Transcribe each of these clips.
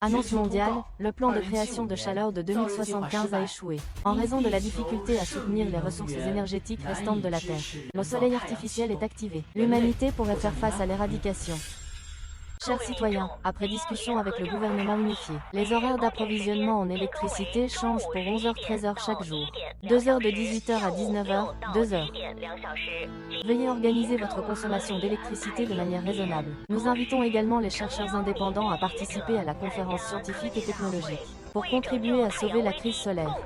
Annonce mondiale, le plan de création de chaleur de 2075 a échoué. En raison de la difficulté à soutenir les ressources énergétiques restantes de la Terre, le soleil artificiel est activé. L'humanité pourrait faire face à l'éradication. Chers citoyens, après discussion avec le gouvernement unifié, les horaires d'approvisionnement en électricité changent pour 11h-13h chaque jour. 2 heures de 18h à 19h, 2 heures. Veuillez organiser votre consommation d'électricité de manière raisonnable. Nous invitons également les chercheurs indépendants à participer à la conférence scientifique et technologique pour contribuer à sauver la crise solaire.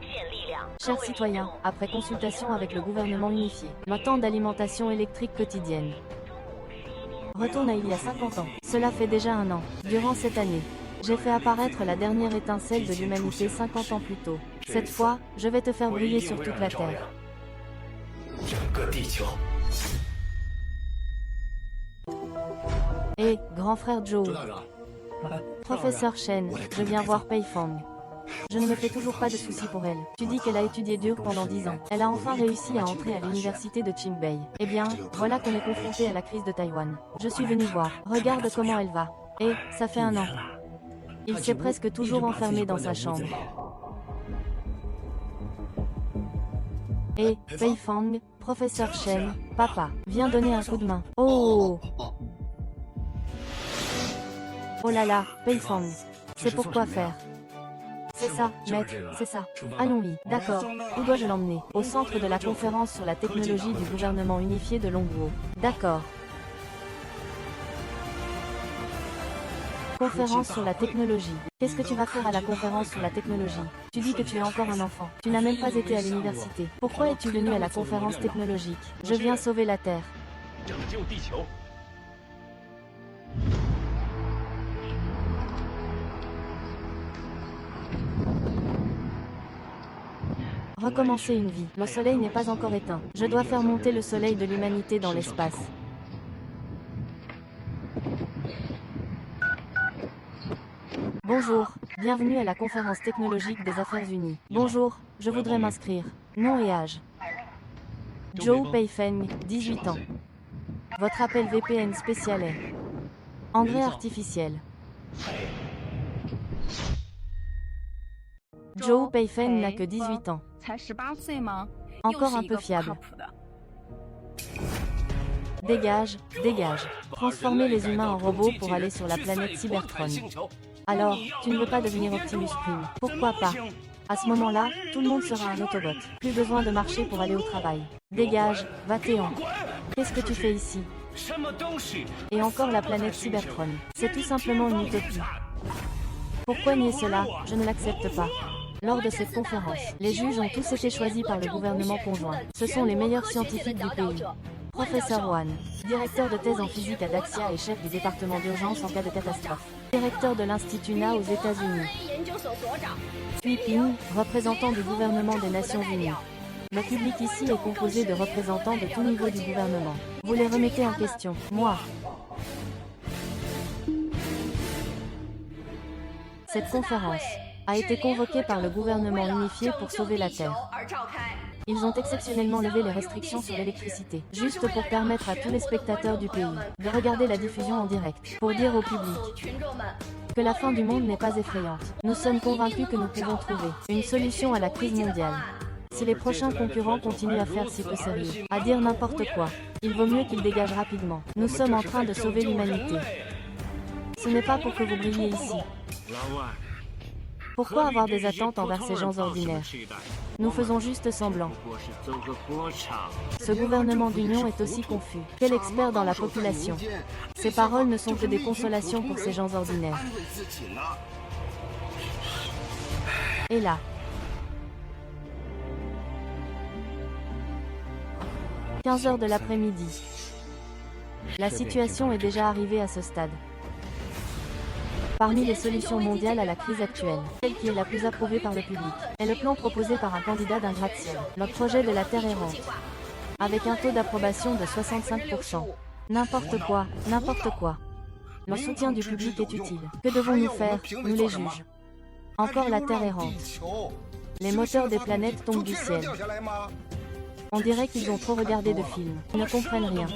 Chers citoyens, après consultation avec le gouvernement unifié, le temps d'alimentation électrique quotidienne retourne à il y a 50 ans. Cela fait déjà 1 an. Durant cette année, j'ai fait apparaître la dernière étincelle de l'humanité 50 ans plus tôt. Cette fois, je vais te faire briller sur toute la Terre. Hé, grand frère Joe. Professeur Shen, je viens voir Pei Fang. Je ne me fais toujours pas de soucis pour elle. Tu dis qu'elle a étudié dur pendant 10 ans. Elle a enfin réussi à entrer à l'université de Qingbei. Eh bien, voilà qu'on est confronté à la crise de Taïwan. Je suis venu voir. Regarde comment elle va. Et, ça fait 1 an. Il s'est presque toujours enfermé dans sa chambre. Et, Pei Fang, professeur Shen, papa, viens donner un coup de main. Oh! Oh là là, Pei Fang. C'est pour quoi faire? C'est ça, maître, c'est ça. Allons-y, d'accord. Où dois-je l'emmener? Au centre de la conférence sur la technologie du gouvernement unifié de Longguo. D'accord. Conférence sur la technologie. Qu'est-ce que tu vas faire à la conférence sur la technologie? Tu dis que tu es encore un enfant. Tu n'as même pas été à l'université. Pourquoi es-tu venu à la conférence technologique? Je viens sauver la Terre. Recommencer une vie. Le soleil n'est pas encore éteint. Je dois faire monter le soleil de l'humanité dans l'espace. Bonjour, bienvenue à la conférence technologique des Affaires Unies. Bonjour, je voudrais m'inscrire. Nom et âge. Joe Pei Feng, 18 ans. Votre appel VPN spécial est engrais artificiel. Joe Pei Feng n'a que 18 ans. Encore un peu fiable. Dégage, dégage. Transformer les humains en robots pour aller sur la planète Cybertron. Alors, tu ne veux pas devenir Optimus Prime? Pourquoi pas? À ce moment-là, tout le monde sera un Autobot. Plus besoin de marcher pour aller au travail. Dégage, va-t'en. Qu'est-ce que tu fais ici? Et encore la planète Cybertron. C'est tout simplement une utopie. Pourquoi nier cela? Je ne l'accepte pas. Lors de cette conférence, les juges ont tous été choisis par le gouvernement conjoint. Ce sont les meilleurs scientifiques du pays. Professeur Wan, directeur de thèse en physique à Daxia et chef du département d'urgence en cas de catastrophe. Directeur de l'Institut Na aux États-Unis. Hui Ping, représentant du gouvernement des Nations Unies. Le public ici est composé de représentants de tout niveau du gouvernement. Vous les remettez en question. Moi. Cette conférence a été convoquée par le gouvernement unifié pour sauver la Terre. Ils ont exceptionnellement levé les restrictions sur l'électricité, juste pour permettre à tous les spectateurs du pays de regarder la diffusion en direct, pour dire au public que la fin du monde n'est pas effrayante. Nous sommes convaincus que nous pouvons trouver une solution à la crise mondiale. Si les prochains concurrents continuent à faire si peu sérieux, à dire n'importe quoi, il vaut mieux qu'ils dégagent rapidement. Nous sommes en train de sauver l'humanité. Ce n'est pas pour que vous brilliez ici. Pourquoi avoir des attentes envers ces gens ordinaires? Nous faisons juste semblant. Ce gouvernement d'union est aussi confus. Quel expert dans la population? Ces paroles ne sont que des consolations pour ces gens ordinaires. Et là. « 15h de l'après-midi. La situation est déjà arrivée à ce stade. Parmi les solutions mondiales à la crise actuelle, celle qui est la plus approuvée par le public, est le plan proposé par un candidat d'un gratte-ciel, le projet de la Terre errante, avec un taux d'approbation de 65%. N'importe quoi, n'importe quoi. Le soutien du public est utile. Que devons-nous faire, nous les juges? Encore la Terre errante. Les moteurs des planètes tombent du ciel. On dirait qu'ils ont trop regardé de films. Ils ne comprennent rien.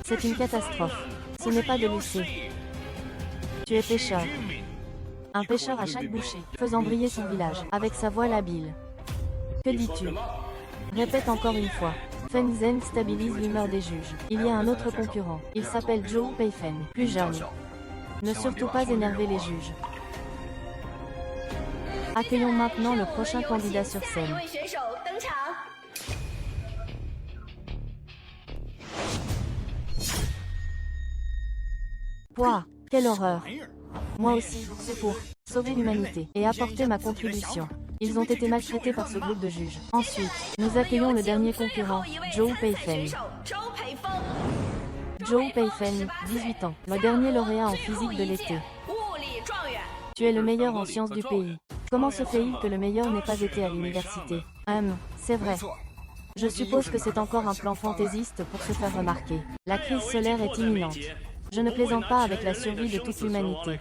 C'est une catastrophe. Ce n'est pas de lycée. Tu es pêcheur. Un pêcheur à chaque bouchée, faisant briller son village, avec sa voile habile. Que dis-tu? Répète encore une fois. Feng Zheng stabilise l'humeur des juges. Il y a un autre concurrent. Il s'appelle Zhou Peifeng, plus jeune. Ne surtout pas énerver les juges. Accueillons maintenant le prochain candidat sur scène. Pouah, quelle horreur! Moi aussi, c'est pour sauver l'humanité et apporter ma contribution. Ils ont été maltraités par ce groupe de juges. Ensuite, nous accueillons le dernier concurrent, Zhou Peifeng. Zhou Peifeng, 18 ans, le dernier lauréat en physique de l'été. Tu es le meilleur en sciences du pays. Comment se fait-il que le meilleur n'ait pas été à l'université? C'est vrai. Je suppose que c'est encore un plan fantaisiste pour se faire remarquer. La crise solaire est imminente. Je ne plaisante pas avec la survie de toute l'humanité.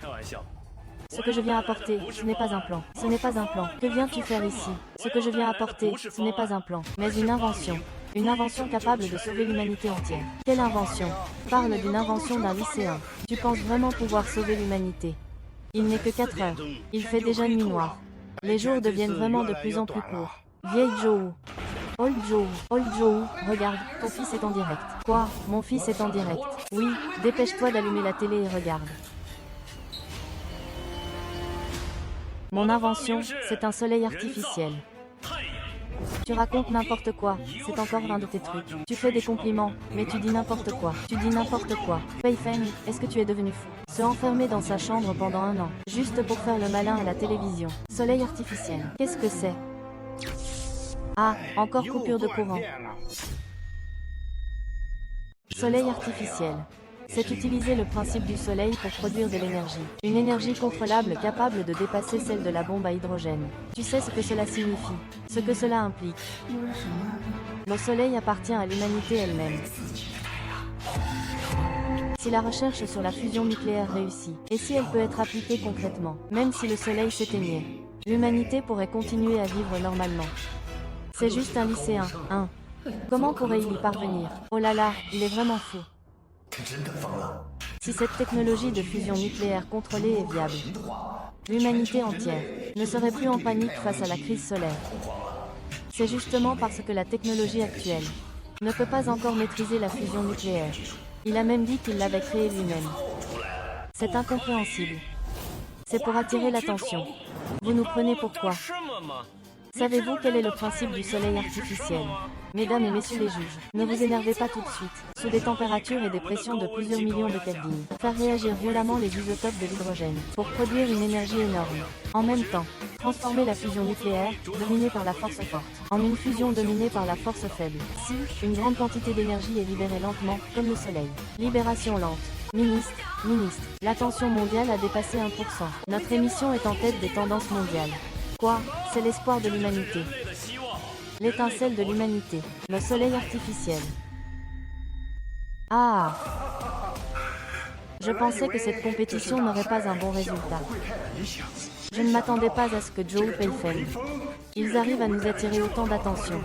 Ce que je viens apporter, ce n'est pas un plan. Ce n'est pas un plan. Que viens-tu faire ici? Ce que je viens apporter, ce n'est pas un plan, mais une invention. Une invention capable de sauver l'humanité entière. Quelle invention? Parle d'une invention d'un lycéen. Tu penses vraiment pouvoir sauver l'humanité? Il n'est que 4 heures. Il fait déjà nuit noire. Les jours deviennent vraiment de plus en plus courts. Vieille Zhou. Old Zhou, regarde, ton fils est en direct. Quoi? Mon fils est en direct. Oui, dépêche-toi d'allumer la télé et regarde. Mon invention, c'est un soleil artificiel. Tu racontes n'importe quoi, c'est encore l'un de tes trucs. Tu fais des compliments, mais tu dis n'importe quoi. Tu dis n'importe quoi. Peifeng, est-ce que tu es devenu fou? Se enfermer dans sa chambre pendant 1 an, juste pour faire le malin à la télévision. Soleil artificiel, qu'est-ce que c'est? Ah, encore coupure de courant. Soleil artificiel. C'est utiliser le principe du soleil pour produire de l'énergie. Une énergie contrôlable capable de dépasser celle de la bombe à hydrogène. Tu sais ce que cela signifie, ce que cela implique. Le soleil appartient à l'humanité elle-même. Si la recherche sur la fusion nucléaire réussit, et si elle peut être appliquée concrètement, même si le soleil s'éteignait, l'humanité pourrait continuer à vivre normalement. C'est juste un lycéen, hein. Comment pourrait-il y parvenir? Oh là là, il est vraiment fou. Si cette technologie de fusion nucléaire contrôlée est viable, l'humanité entière ne serait plus en panique face à la crise solaire. C'est justement parce que la technologie actuelle ne peut pas encore maîtriser la fusion nucléaire. Il a même dit qu'il l'avait créée lui-même. C'est incompréhensible. C'est pour attirer l'attention. Vous nous prenez pour quoi? Savez-vous quel est le principe du soleil artificiel? Mesdames et messieurs les juges, ne vous énervez pas tout de suite. Sous des températures et des pressions de plusieurs millions de Kelvin, faire réagir violemment les isotopes de l'hydrogène, pour produire une énergie énorme. En même temps, transformer la fusion nucléaire, dominée par la force forte, en une fusion dominée par la force faible. Si, une grande quantité d'énergie est libérée lentement, comme le soleil. Libération lente. Ministre, la tension mondiale a dépassé 1%. Notre émission est en tête des tendances mondiales. Quoi? C'est l'espoir de l'humanité. L'étincelle de l'humanité. Le soleil artificiel. Ah! Je pensais que cette compétition n'aurait pas un bon résultat. Je ne m'attendais pas à ce que Zhou Peifeng. Ils arrivent à nous attirer autant d'attention.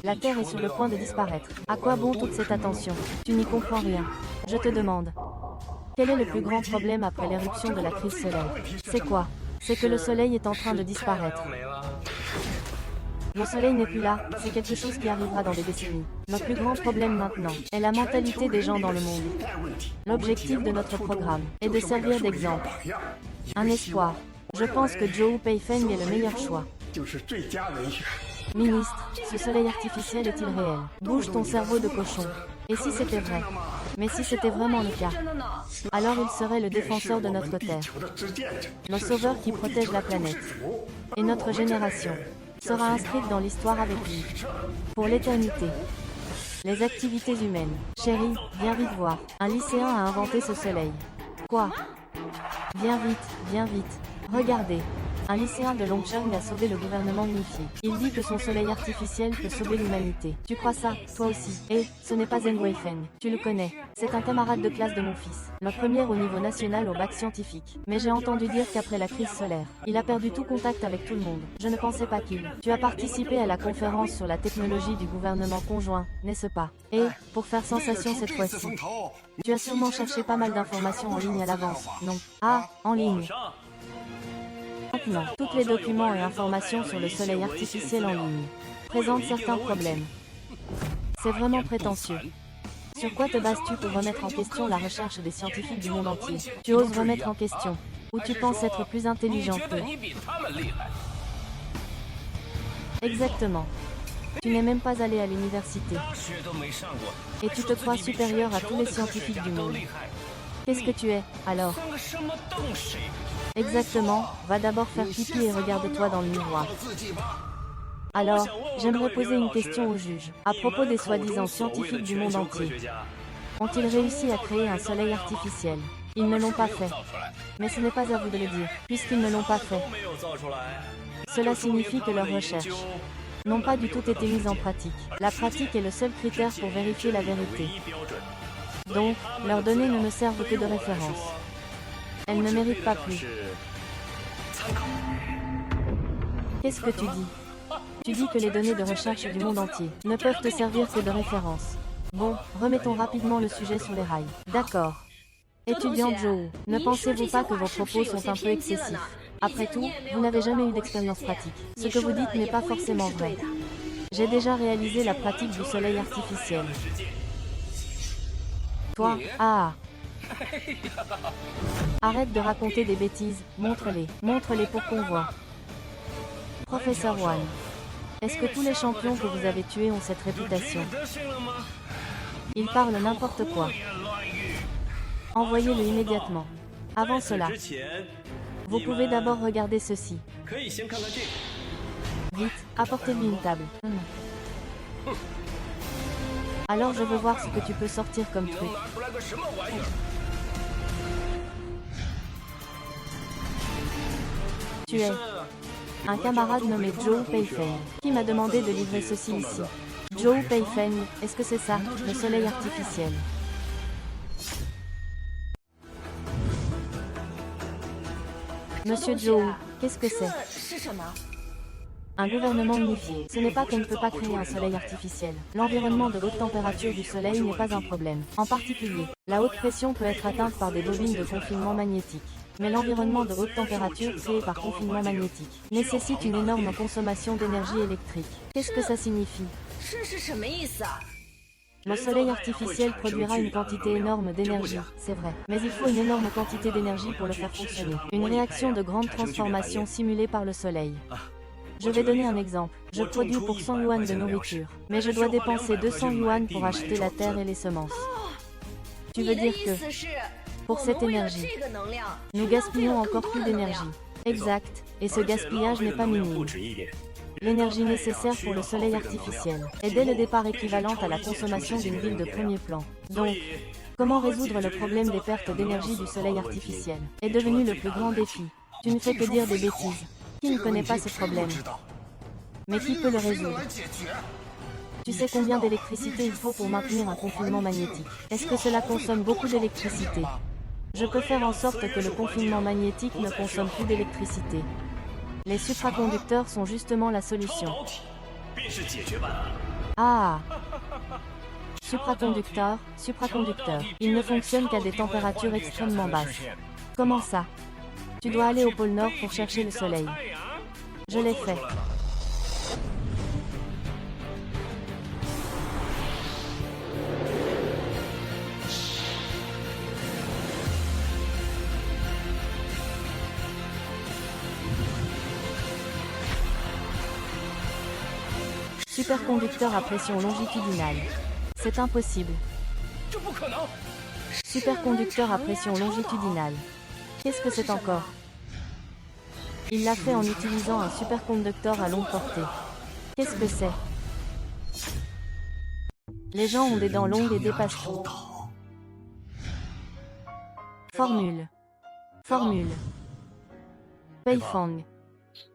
La Terre est sur le point de disparaître. À quoi bon toute cette attention? Tu n'y comprends rien. Je te demande. Quel est le plus grand problème après l'éruption de la crise solaire? C'est quoi? C'est que le soleil est en train de disparaître. Le soleil n'est plus là, c'est quelque chose qui arrivera dans des décennies. Notre plus grand problème maintenant est la mentalité des gens dans le monde. L'objectif de notre programme est de servir d'exemple. Un espoir. Je pense que Zhou Peifeng est le meilleur choix. Ministre, ce soleil artificiel est-il réel? Bouge ton cerveau de cochon. Et si c'était vrai? Mais si c'était vraiment le cas, alors il serait le défenseur de notre Terre. Le sauveur qui protège la planète. Et notre génération sera inscrite dans l'histoire avec lui. Pour l'éternité. Les activités humaines. Chérie, viens vite voir. Un lycéen a inventé ce soleil. Quoi? Viens vite. Regardez. Un lycéen de Longcheng a sauvé le gouvernement unifié. Il dit que son soleil artificiel peut sauver l'humanité. Tu crois ça, toi aussi? Et ce n'est pas Zheng Weifeng. Tu le connais. C'est un camarade de classe de mon fils. Le premier au niveau national au bac scientifique. Mais j'ai entendu dire qu'après la crise solaire, il a perdu tout contact avec tout le monde. Je ne pensais pas qu'il. Tu as participé à la conférence sur la technologie du gouvernement conjoint, n'est-ce pas? Et, pour faire sensation cette fois-ci, tu as sûrement cherché pas mal d'informations en ligne à l'avance, non? Ah, en ligne. Maintenant, tous les documents et informations sur le soleil artificiel en ligne présentent certains problèmes. C'est vraiment prétentieux. Sur quoi te bases-tu pour remettre en question la recherche des scientifiques du monde entier? Tu oses remettre en question, ou tu penses être plus intelligent qu'eux? Exactement. Tu n'es même pas allé à l'université. Et tu te crois supérieur à tous les scientifiques du monde. Qu'est-ce que tu es, alors? Exactement, va d'abord faire pipi et regarde-toi dans le miroir. Alors, j'aimerais poser une question au juge, à propos des soi-disant scientifiques du monde entier. Ont-ils réussi à créer un soleil artificiel? Ils ne l'ont pas fait. Mais ce n'est pas à vous de le dire, puisqu'ils ne l'ont pas fait. Cela signifie que leurs recherches n'ont pas du tout été mises en pratique. La pratique est le seul critère pour vérifier la vérité. Donc, leurs données ne me servent que de référence. Elles ne méritent pas plus. Qu'est-ce que tu dis? Tu dis que les données de recherche du monde entier ne peuvent te servir que de référence. Bon, remettons rapidement le sujet sur les rails. D'accord. Étudiant Joe, ne pensez-vous pas que vos propos sont un peu excessifs? Après tout, vous n'avez jamais eu d'expérience pratique. Ce que vous dites n'est pas forcément vrai. J'ai déjà réalisé la pratique du soleil artificiel. Toi, Arrête de raconter des bêtises, montre-les. Montre-les pour qu'on voit. Professeur One, est-ce que tous les champions que vous avez tués ont cette réputation? Ils parlent n'importe quoi. Envoyez-le immédiatement. Avant cela, vous pouvez d'abord regarder ceci. Vite, apportez-lui une table. Alors je veux voir ce que tu peux sortir comme truc. Tu es un camarade nommé Joe Payfeng, qui m'a demandé de livrer ceci ici. Joe Payfeng, est-ce que c'est ça, le soleil artificiel? Monsieur Joe, qu'est-ce que c'est? Un gouvernement unifié. Ce n'est pas qu'on ne peut pas créer un soleil artificiel. L'environnement de haute température du soleil n'est pas un problème. En particulier, la haute pression peut être atteinte par des bobines de confinement magnétique. Mais l'environnement de haute température créé par confinement magnétique nécessite une énorme consommation d'énergie électrique. Qu'est-ce que ça signifie? Le soleil artificiel produira une quantité énorme d'énergie, c'est vrai. Mais il faut une énorme quantité d'énergie pour le faire fonctionner. Une réaction de grande transformation simulée par le soleil. Je vais donner un exemple. Je produis pour 100 yuan de nourriture, mais je dois dépenser 200 yuan pour acheter la terre et les semences. Tu veux dire que, pour cette énergie, nous gaspillons encore plus d'énergie. Exact, et ce gaspillage n'est pas minime. L'énergie nécessaire pour le soleil artificiel est dès le départ équivalente à la consommation d'une ville de premier plan. Donc, comment résoudre le problème des pertes d'énergie du soleil artificiel est devenu le plus grand défi. Tu ne fais que dire des bêtises. Qui ne connaît pas ce problème? Mais qui peut le résoudre? Tu sais combien d'électricité il faut pour maintenir un confinement magnétique? Est-ce que cela consomme beaucoup d'électricité? Je peux faire en sorte que le confinement magnétique ne consomme plus d'électricité. Les supraconducteurs sont justement la solution. Supraconducteur. Il ne fonctionne qu'à des températures extrêmement basses. Comment ça? Tu dois aller au pôle Nord pour chercher le soleil. Je l'ai fait. Superconducteur à pression longitudinale. C'est impossible. Superconducteur à pression longitudinale. Qu'est-ce que c'est encore? Il l'a fait en utilisant un superconducteur à longue portée. Qu'est-ce que c'est? Les gens ont des dents longues et dépassent tout. Formule. Peifang.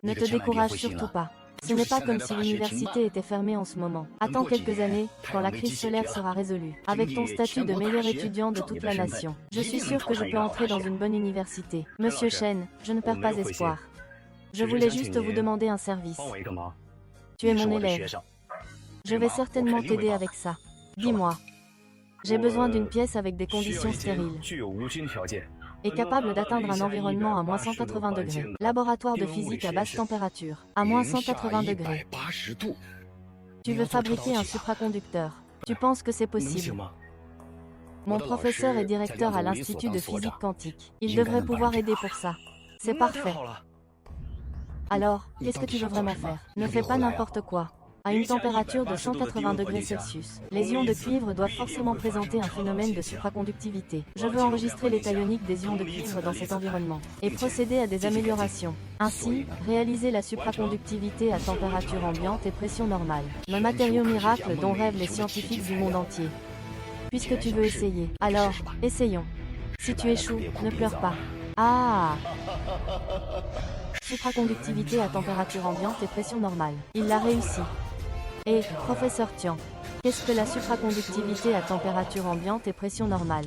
Ne te décourage surtout pas. Ce n'est pas comme si l'université était fermée en ce moment. Attends quelques années, quand la crise solaire sera résolue, avec ton statut de meilleur étudiant de toute la nation. Je suis sûr que je peux entrer dans une bonne université. Monsieur Chen, je ne perds pas espoir. Je voulais juste vous demander un service. Tu es mon élève. Je vais certainement t'aider avec ça. Dis-moi. J'ai besoin d'une pièce avec des conditions stériles. est capable d'atteindre un environnement à moins 180 degrés. Laboratoire de physique à basse température, à moins 180 degrés. Tu veux fabriquer un supraconducteur. Tu penses que c'est possible? Mon professeur est directeur à l'Institut de physique quantique. Il devrait pouvoir aider pour ça. C'est parfait. Alors, qu'est-ce que tu veux vraiment faire? Ne fais pas n'importe quoi. À une température de 180 degrés Celsius, les ions de cuivre doivent forcément présenter un phénomène de supraconductivité. Je veux enregistrer l'état ionique des ions de cuivre dans cet environnement et procéder à des améliorations. Ainsi, réaliser la supraconductivité à température ambiante et pression normale. Le matériau miracle dont rêvent les scientifiques du monde entier. Puisque tu veux essayer, alors, essayons. Si tu échoues, ne pleure pas. Ah! Supraconductivité à température ambiante et pression normale. Il l'a réussi. Et, professeur Tian, qu'est-ce que la supraconductivité à température ambiante et pression normale?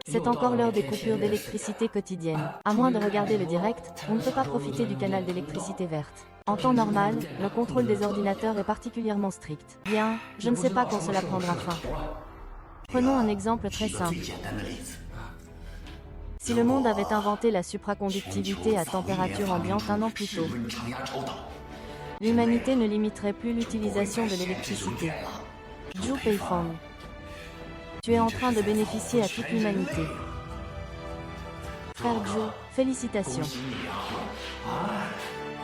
C'est encore l'heure des coupures d'électricité quotidiennes. À moins de regarder le direct, on ne peut pas profiter du canal d'électricité verte. En temps normal, le contrôle des ordinateurs est particulièrement strict. Bien, je ne sais pas quand cela prendra fin. Prenons un exemple très simple. Si le monde avait inventé la supraconductivité à température ambiante un an plus tôt, l'humanité ne limiterait plus l'utilisation de l'électricité. Zhou Peifeng, tu es en train de bénéficier à toute l'humanité. Frère Zhou, félicitations.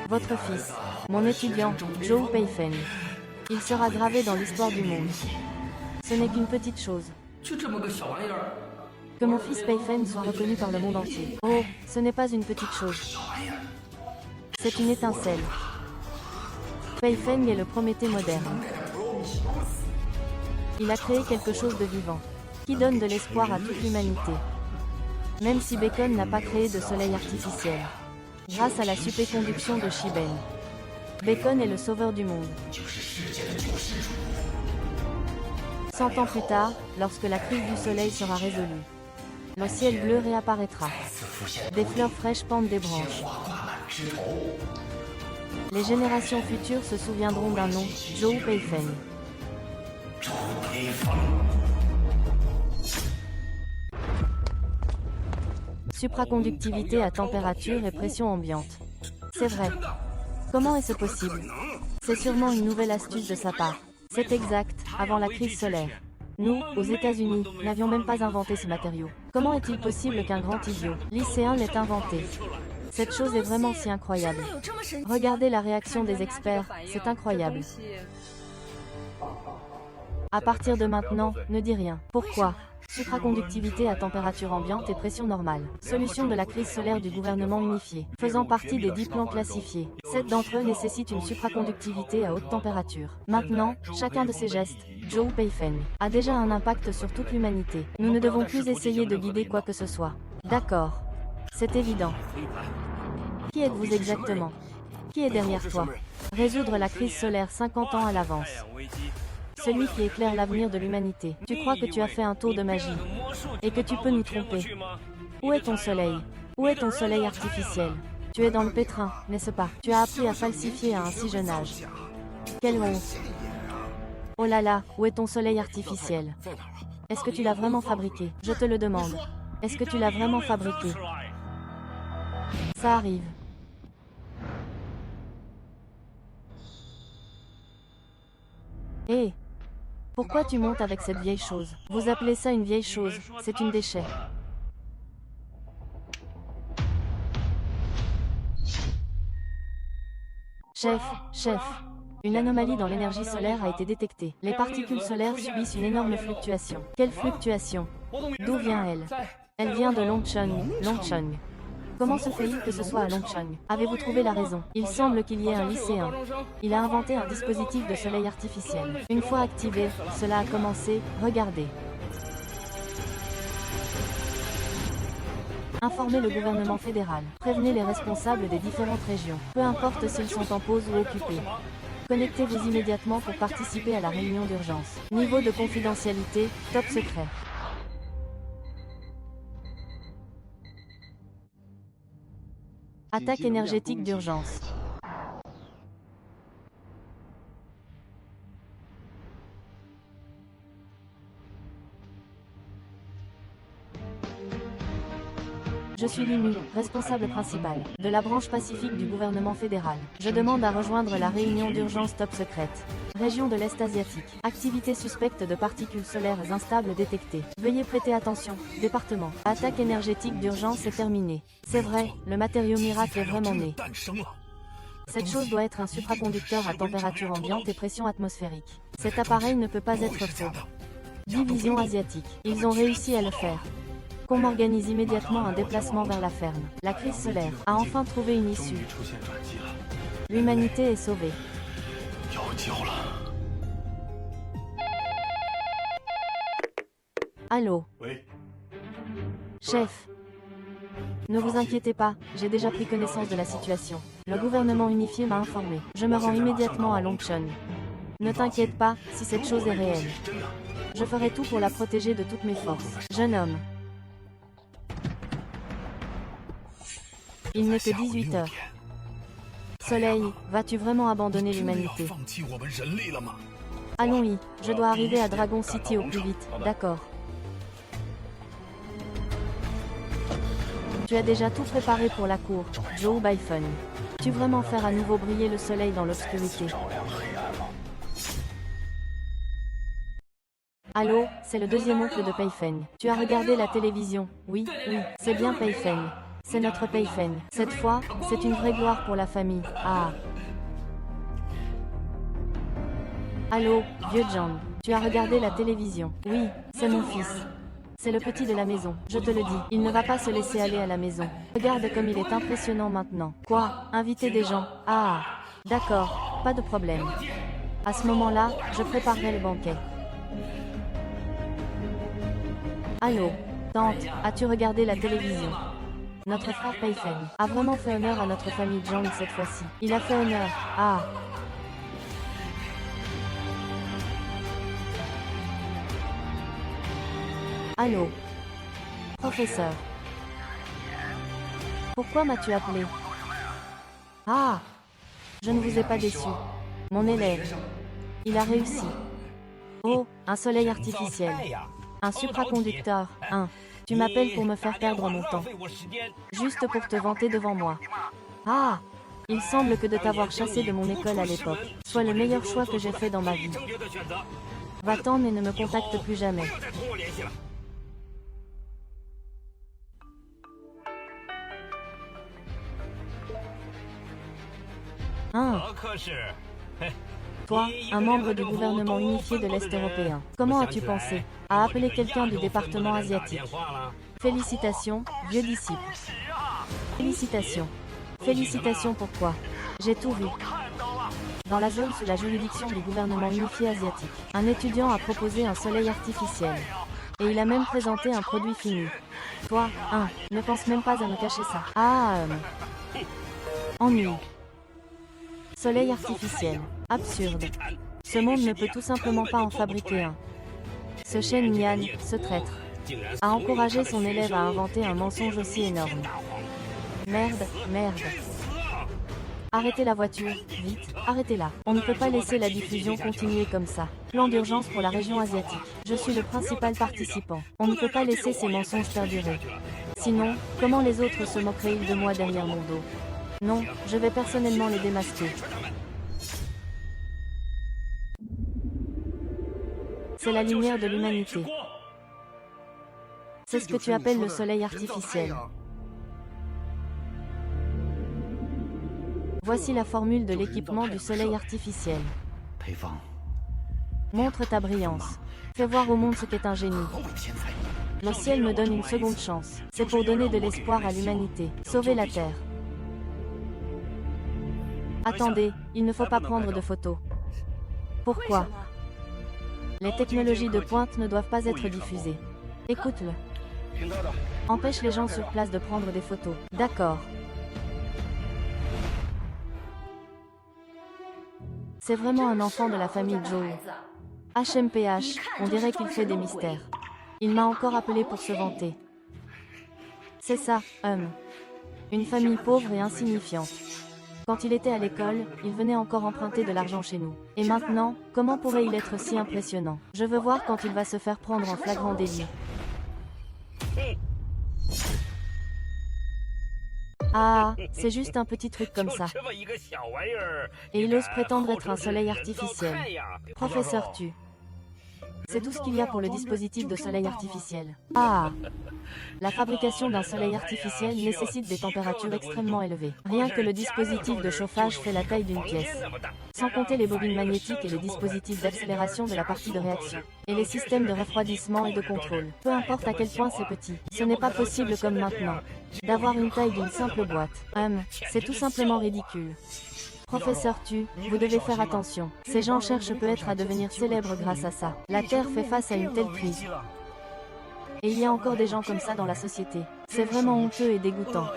Votre fils, mon étudiant, Zhou Peifeng, il sera gravé dans l'histoire du monde. Ce n'est qu'une petite chose. Que mon fils Peifeng soit reconnu par le monde entier. Oh, ce n'est pas une petite chose. C'est une étincelle. Peifeng est le Prométhée moderne. Il a créé quelque chose de vivant, qui donne de l'espoir à toute l'humanité. Même si Bacon n'a pas créé de soleil artificiel. Grâce à la superconduction de Shiben, Bacon est le sauveur du monde. 100 ans plus tard, lorsque la crise du soleil sera résolue, le ciel bleu réapparaîtra. Des fleurs fraîches pendent des branches. Les générations futures se souviendront d'un nom, Zhou Peifeng. Supraconductivité à température et pression ambiante. C'est vrai. Comment est-ce possible? C'est sûrement une nouvelle astuce de sa part. C'est exact, avant la crise solaire. Nous, aux États-Unis, n'avions même pas inventé ce matériau. Comment est-il possible qu'un grand idiot, lycéen, l'ait inventé? Cette chose est vraiment si incroyable. Regardez la réaction des experts, c'est incroyable. À partir de maintenant, ne dis rien. Pourquoi? Supraconductivité à température ambiante et pression normale. Solution de la crise solaire du gouvernement unifié. Faisant partie des 10 plans classifiés. 7 d'entre eux nécessitent une supraconductivité à haute température. Maintenant, chacun de ces gestes, Zhou Peifeng, a déjà un impact sur toute l'humanité. Nous ne devons plus essayer de guider quoi que ce soit. D'accord. C'est évident. Qui êtes-vous exactement? Qui est derrière toi? Résoudre la crise solaire 50 ans à l'avance. Celui qui éclaire l'avenir de l'humanité. Tu crois que tu as fait un tour de magie et que tu peux nous tromper. Où est ton soleil? Où est ton soleil artificiel? Tu es dans le pétrin, n'est-ce pas? Tu as appris à falsifier à un si jeune âge. Quelle honte! Oh là là, où est ton soleil artificiel? Est-ce que tu l'as vraiment fabriqué? Je te le demande. Est-ce que tu l'as vraiment fabriqué? Ça arrive. Hé! Pourquoi tu montes avec cette vieille chose? Vous appelez ça une vieille chose, c'est une déchet. Chef, une anomalie dans l'énergie solaire a été détectée. Les particules solaires subissent une énorme fluctuation. Quelle fluctuation? D'où vient-elle? Elle vient de Longcheng. Comment se fait-il que ce soit à Longcheng? Avez-vous trouvé la raison? Il semble qu'il y ait un lycéen. Il a inventé un dispositif de soleil artificiel. Une fois activé, cela a commencé, regardez. Informez le gouvernement fédéral. Prévenez les responsables des différentes régions. Peu importe s'ils sont en pause ou occupés. Connectez-vous immédiatement pour participer à la réunion d'urgence. Niveau de confidentialité, top secret. Attaque énergétique d'urgence. Je suis Limu, responsable principal de la branche pacifique du gouvernement fédéral. Je demande à rejoindre la réunion d'urgence top secrète. Région de l'Est asiatique. Activité suspecte de particules solaires instables détectées. Veuillez prêter attention. Département. Attaque énergétique d'urgence est terminée. C'est vrai, le matériau miracle est vraiment né. Cette chose doit être un supraconducteur à température ambiante et pression atmosphérique. Cet appareil ne peut pas être faux. Division asiatique. Ils ont réussi à le faire. Qu'on organise immédiatement un déplacement vers la ferme. La crise solaire a enfin trouvé une issue. L'humanité est sauvée. Allô? Chef. Ne vous inquiétez pas, j'ai déjà pris connaissance de la situation. Le gouvernement unifié m'a informé. Je me rends immédiatement à Longchon. Ne t'inquiète pas, si cette chose est réelle. Je ferai tout pour la protéger de toutes mes forces. Jeune homme. Il n'est que 18 heures. Soleil, vas-tu vraiment abandonner l'humanité? Allons-y, je dois arriver à Dragon City au plus vite, d'accord. Tu as déjà tout préparé pour la cour, Joe Byphone. Tu vraiment faire à nouveau briller le soleil dans l'obscurité? Allô, c'est le deuxième oncle de Peifeng. Tu as regardé la télévision? Oui, c'est bien Peifeng. C'est notre Peifeng. Cette fois, c'est une vraie gloire pour la famille. Ah. Allô, vieux John. Tu as regardé la télévision? Oui, c'est mon fils. C'est le petit de la maison, je te le dis. Il ne va pas se laisser aller à la maison. Regarde comme il est impressionnant maintenant. Quoi? Inviter des gens? Ah. D'accord, pas de problème. À ce moment-là, je préparerai le banquet. Allô, tante, as-tu regardé la télévision? Notre frère Peifeng a vraiment fait honneur à notre famille Zhang cette fois-ci. Il a fait honneur. Ah. Allô. Professeur. Pourquoi m'as-tu appelé? Ah. Je ne vous ai pas déçu. Mon élève. Il a réussi. Oh, un soleil artificiel. Un supraconducteur. Tu m'appelles pour me faire perdre mon temps. Juste pour te vanter devant moi. Ah. Il semble que de t'avoir chassé de mon école à l'époque soit le meilleur choix que j'ai fait dans ma vie. Va-t'en et ne me contacte plus jamais. Toi, un membre du gouvernement unifié de l'Est européen, comment as-tu pensé à appeler quelqu'un du département asiatique? Félicitations, vieux disciple. Félicitations. Félicitations pourquoi? J'ai tout vu. Dans la zone sous la juridiction du gouvernement unifié asiatique, un étudiant a proposé un soleil artificiel. Et il a même présenté un produit fini. Toi, ne pense même pas à me cacher ça. Ennui. Soleil artificiel. Absurde. Ce monde ne peut tout simplement pas en fabriquer un. Ce Shen Nian, ce traître, a encouragé son élève à inventer un mensonge aussi énorme. Merde. Arrêtez la voiture, vite, arrêtez-la. On ne peut pas laisser la diffusion continuer comme ça. Plan d'urgence pour la région asiatique. Je suis le principal participant. On ne peut pas laisser ces mensonges perdurer. Sinon, comment les autres se moqueraient-ils de moi derrière mon dos? Non, je vais personnellement les démasquer. C'est la lumière de l'humanité. C'est ce que tu appelles le soleil artificiel. Voici la formule de l'équipement du soleil artificiel. Montre ta brillance. Fais voir au monde ce qu'est un génie. Le ciel me donne une seconde chance. C'est pour donner de l'espoir à l'humanité. Sauver la Terre. Attendez, il ne faut pas prendre de photos. Pourquoi? Les technologies de pointe ne doivent pas être diffusées. Écoute-le. Empêche les gens sur place de prendre des photos. D'accord. C'est vraiment un enfant de la famille Zhou. HMPH, on dirait qu'il fait des mystères. Il m'a encore appelé pour se vanter. C'est ça, une famille pauvre et insignifiante. Quand il était à l'école, il venait encore emprunter de l'argent chez nous. Et maintenant, comment pourrait-il être si impressionnant? Je veux voir quand il va se faire prendre en flagrant délit. Ah, c'est juste un petit truc comme ça. Et il ose prétendre être un soleil artificiel. Professeur Tu. C'est tout ce qu'il y a pour le dispositif de soleil artificiel. Ah! La fabrication d'un soleil artificiel nécessite des températures extrêmement élevées. Rien que le dispositif de chauffage fait la taille d'une pièce. Sans compter les bobines magnétiques et les dispositifs d'accélération de la partie de réaction. Et les systèmes de refroidissement et de contrôle. Peu importe à quel point c'est petit. Ce n'est pas possible comme maintenant. D'avoir une taille d'une simple boîte. C'est tout simplement ridicule. Professeur Tu, vous devez faire attention. Ces gens cherchent peut-être à devenir célèbres grâce à ça. La Terre fait face à une telle crise. Et il y a encore des gens comme ça dans la société. C'est vraiment honteux et dégoûtant.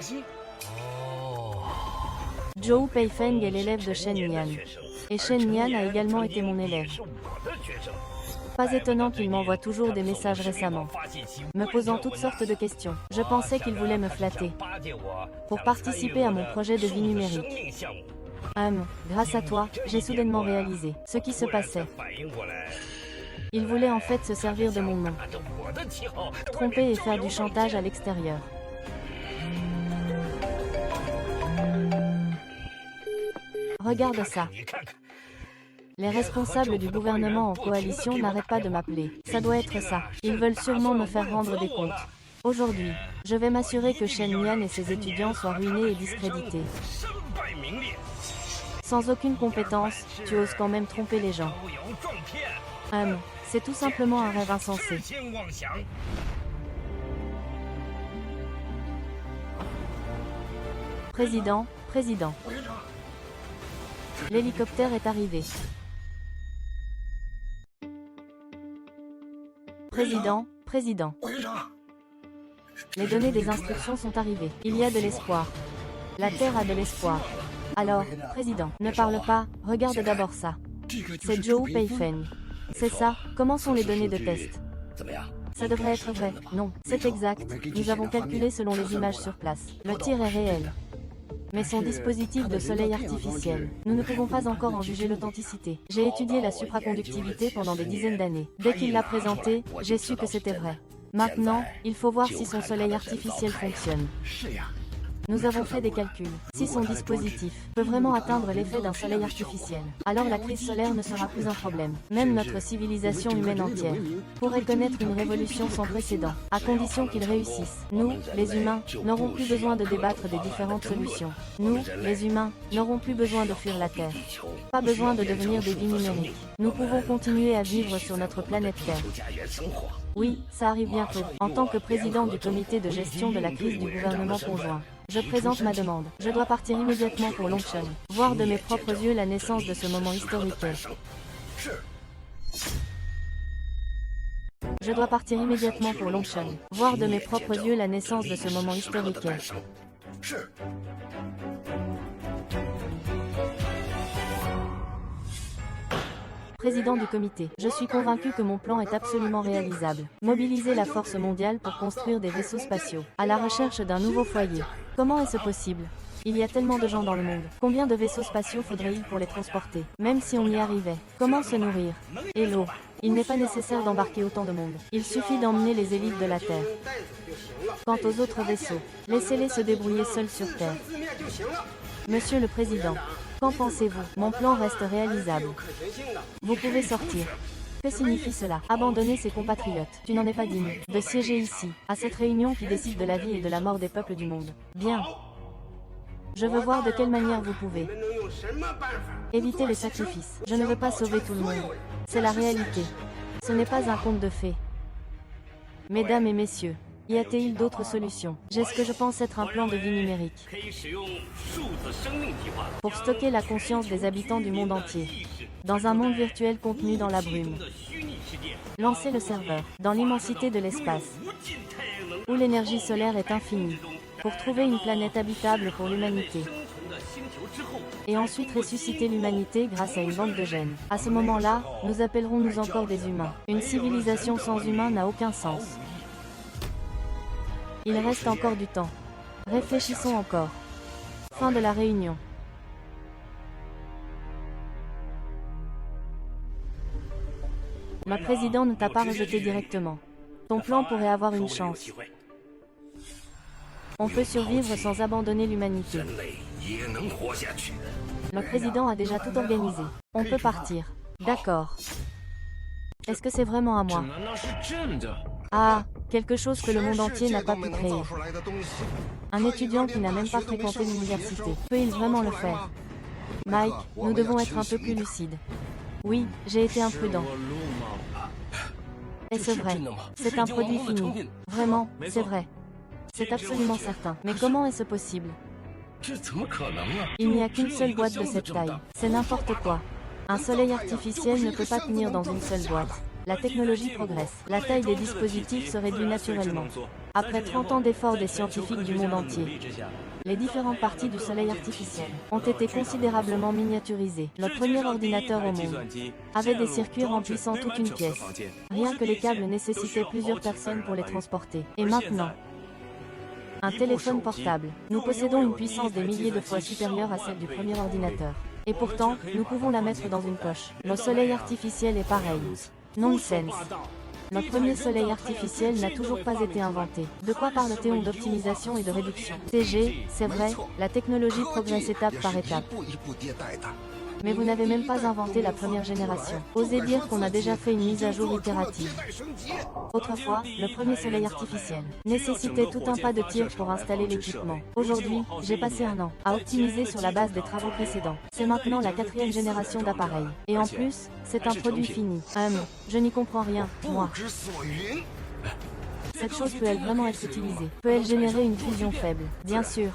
Zhou Peifeng est l'élève de Shen Nian. Et Shen Nian a également été mon élève. Pas étonnant qu'il m'envoie toujours des messages récemment, me posant toutes sortes de questions. Je pensais qu'il voulait me flatter pour participer à mon projet de vie numérique. Grâce à toi, j'ai soudainement réalisé ce qui se passait. Il voulait en fait se servir de mon nom, tromper et faire du chantage à l'extérieur. Regarde ça. Les responsables du gouvernement en coalition n'arrêtent pas de m'appeler. Ça doit être ça. Ils veulent sûrement me faire rendre des comptes. Aujourd'hui, je vais m'assurer que Shen Nian et ses étudiants soient ruinés et discrédités. Sans aucune compétence, tu oses quand même tromper les gens. C'est tout simplement un rêve insensé. Président. L'hélicoptère est arrivé. Président. Les données des instructions sont arrivées. Il y a de l'espoir. La Terre a de l'espoir. Alors, Président, ne parle pas, regarde d'abord ça. C'est Zhou Peifeng. C'est ça, comment sont les données de test? Ça devrait être vrai. Non, c'est exact. Nous avons calculé selon les images sur place. Le tir est réel. Mais son dispositif de soleil artificiel, nous ne pouvons pas encore en juger l'authenticité. J'ai étudié la supraconductivité pendant des dizaines d'années. Dès qu'il l'a présenté, j'ai su que c'était vrai. Maintenant, il faut voir si son soleil artificiel fonctionne. Nous avons fait des calculs. Si son dispositif peut vraiment atteindre l'effet d'un soleil artificiel, alors la crise solaire ne sera plus un problème. Même notre civilisation humaine entière pourrait connaître une révolution sans précédent, à condition qu'il réussisse. Nous, les humains, n'aurons plus besoin de débattre des différentes solutions. Nous, les humains, n'aurons plus besoin de fuir la Terre. Pas besoin de devenir des vies numériques. Nous pouvons continuer à vivre sur notre planète Terre. Oui, ça arrive bientôt. En tant que président du comité de gestion de la crise du gouvernement conjoint, je présente ma demande. Je dois partir immédiatement pour Longcheng, voir de mes propres yeux la naissance de ce moment historique. Je dois partir immédiatement pour Longcheng, voir de mes propres yeux la naissance de ce moment historique. Président du comité, je suis convaincu que mon plan est absolument réalisable. Mobiliser la force mondiale pour construire des vaisseaux spatiaux, à la recherche d'un nouveau foyer. Comment est-ce possible? Il y a tellement de gens dans le monde. Combien de vaisseaux spatiaux faudrait-il pour les transporter? Même si on y arrivait. Comment se nourrir? Et l'eau? Il n'est pas nécessaire d'embarquer autant de monde. Il suffit d'emmener les élites de la Terre. Quant aux autres vaisseaux, laissez-les se débrouiller seuls sur Terre. Monsieur le Président, qu'en pensez-vous? Mon plan reste réalisable. Vous pouvez sortir. Que signifie cela? Abandonner ses compatriotes. Tu n'en es pas digne de siéger ici, à cette réunion qui décide de la vie et de la mort des peuples du monde. Bien. Je veux voir de quelle manière vous pouvez éviter les sacrifices. Je ne veux pas sauver tout le monde. C'est la réalité. Ce n'est pas un conte de fées. Mesdames et messieurs, y a-t-il d'autres solutions? J'ai ce que je pense être un plan de vie numérique pour stocker la conscience des habitants du monde entier, dans un monde virtuel contenu dans la brume. Lancez le serveur dans l'immensité de l'espace, où l'énergie solaire est infinie, pour trouver une planète habitable pour l'humanité. Et ensuite ressusciter l'humanité grâce à une banque de gènes. À ce moment-là, nous appellerons-nous encore des humains. Une civilisation sans humains n'a aucun sens. Il reste encore du temps. Réfléchissons encore. Fin de la réunion. Ma présidente ne t'a pas rejeté directement. Ton plan pourrait avoir une chance. On peut survivre sans abandonner l'humanité. 人类也能活下去。 Le président a déjà tout organisé. On peut partir. D'accord. Est-ce que c'est vraiment à 这 moi? 难道是真的？ Ah, quelque chose que le monde 全 entier 世 n'a 界 pas 都 pu 没能 créer. 造出来的东西， Un étudiant qui n'a même pas fréquenté l'université. Peut-il vraiment le faire? Mike, nous devons être un peu plus lucides. Oui, j'ai été 是 imprudent. 我路吗？ Est-ce vrai? C'est un produit fini. Vraiment, c'est vrai. C'est absolument certain. Mais comment est-ce possible? 这怎么可能啊？ Il n'y a qu'une seule boîte de cette taille. C'est n'importe quoi. Un soleil artificiel ne peut pas tenir dans une seule boîte. La technologie progresse. La taille des dispositifs se réduit naturellement. Après 30 ans d'efforts des scientifiques du monde entier, les différentes parties du soleil artificiel ont été considérablement miniaturisées. Notre premier ordinateur au monde avait des circuits remplissant toute une pièce. Rien que les câbles nécessitaient plusieurs personnes pour les transporter. Et maintenant, un téléphone portable. Nous possédons une puissance des milliers de fois supérieure à celle du premier ordinateur. Et pourtant, nous pouvons la mettre dans une poche. Le soleil artificiel est pareil. Nonsense. Notre premier soleil artificiel n'a toujours pas été inventé. De quoi parle-t-on d'optimisation et de réduction? TG, c'est vrai, la technologie progresse étape par 一 étape. 步一步迭代的。 Mais vous n'avez même pas inventé la première génération. Osez dire qu'on a déjà fait une mise à jour itérative. Autrefois, le premier soleil artificiel nécessitait tout un pas de tir pour installer l'équipement. Aujourd'hui, j'ai passé un an à optimiser sur la base des travaux précédents. C'est maintenant la 4e génération d'appareils. Et en plus, c'est un produit fini. Je n'y comprends rien, 不 moi. 知所云。 Cette chose peut-elle vraiment être utilisée? Peut-elle générer une fusion faible? Bien sûr.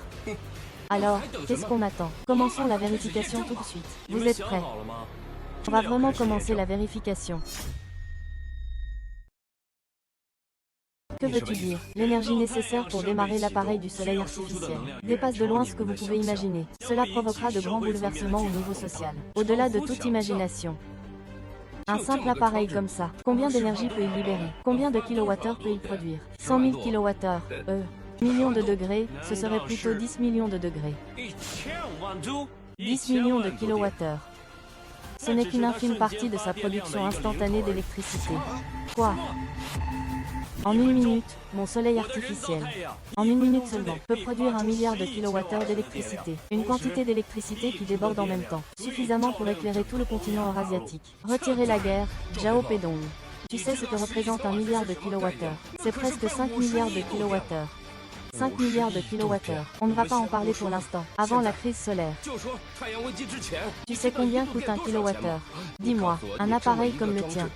Alors, qu'est-ce qu'on attend? Commençons la vérification tout de suite. Vous êtes prêts? 好了吗？ On va vraiment commencer la vérification. Que veux-tu dire? L'énergie nécessaire pour démarrer l'appareil du soleil artificiel dépasse de loin ce que vous pouvez imaginer. Cela provoquera de grands bouleversements au niveau social, au-delà de toute imagination. Un simple appareil comme ça, combien d'énergie peut-il libérer? Combien de kilowattheures peut-il produire? 100 000 kilowattheures, millions de degrés, ce serait plutôt 10 millions de degrés. 1000万株， 10 millions de kilowattheures. Ce n'est qu'une infime partie de sa production instantanée d'électricité. Quoi? En une minute, mon soleil artificiel, en une minute seulement, peut produire 1 milliard de kilowattheures d'électricité. Une quantité d'électricité qui déborde en même temps, suffisamment pour éclairer tout le continent eurasiatique. Retirer la guerre, Jao Pedong. Tu sais ce que représente 1 milliard de kilowattheures? C'est presque 5 milliards de kilowattheures. 5 milliards de kilowattheures. On ne va pas en parler pour l'instant, avant la crise solaire. 就说太阳危机之前， Tu sais combien coûte un kilowattheure? Dis-moi, un appareil comme le tien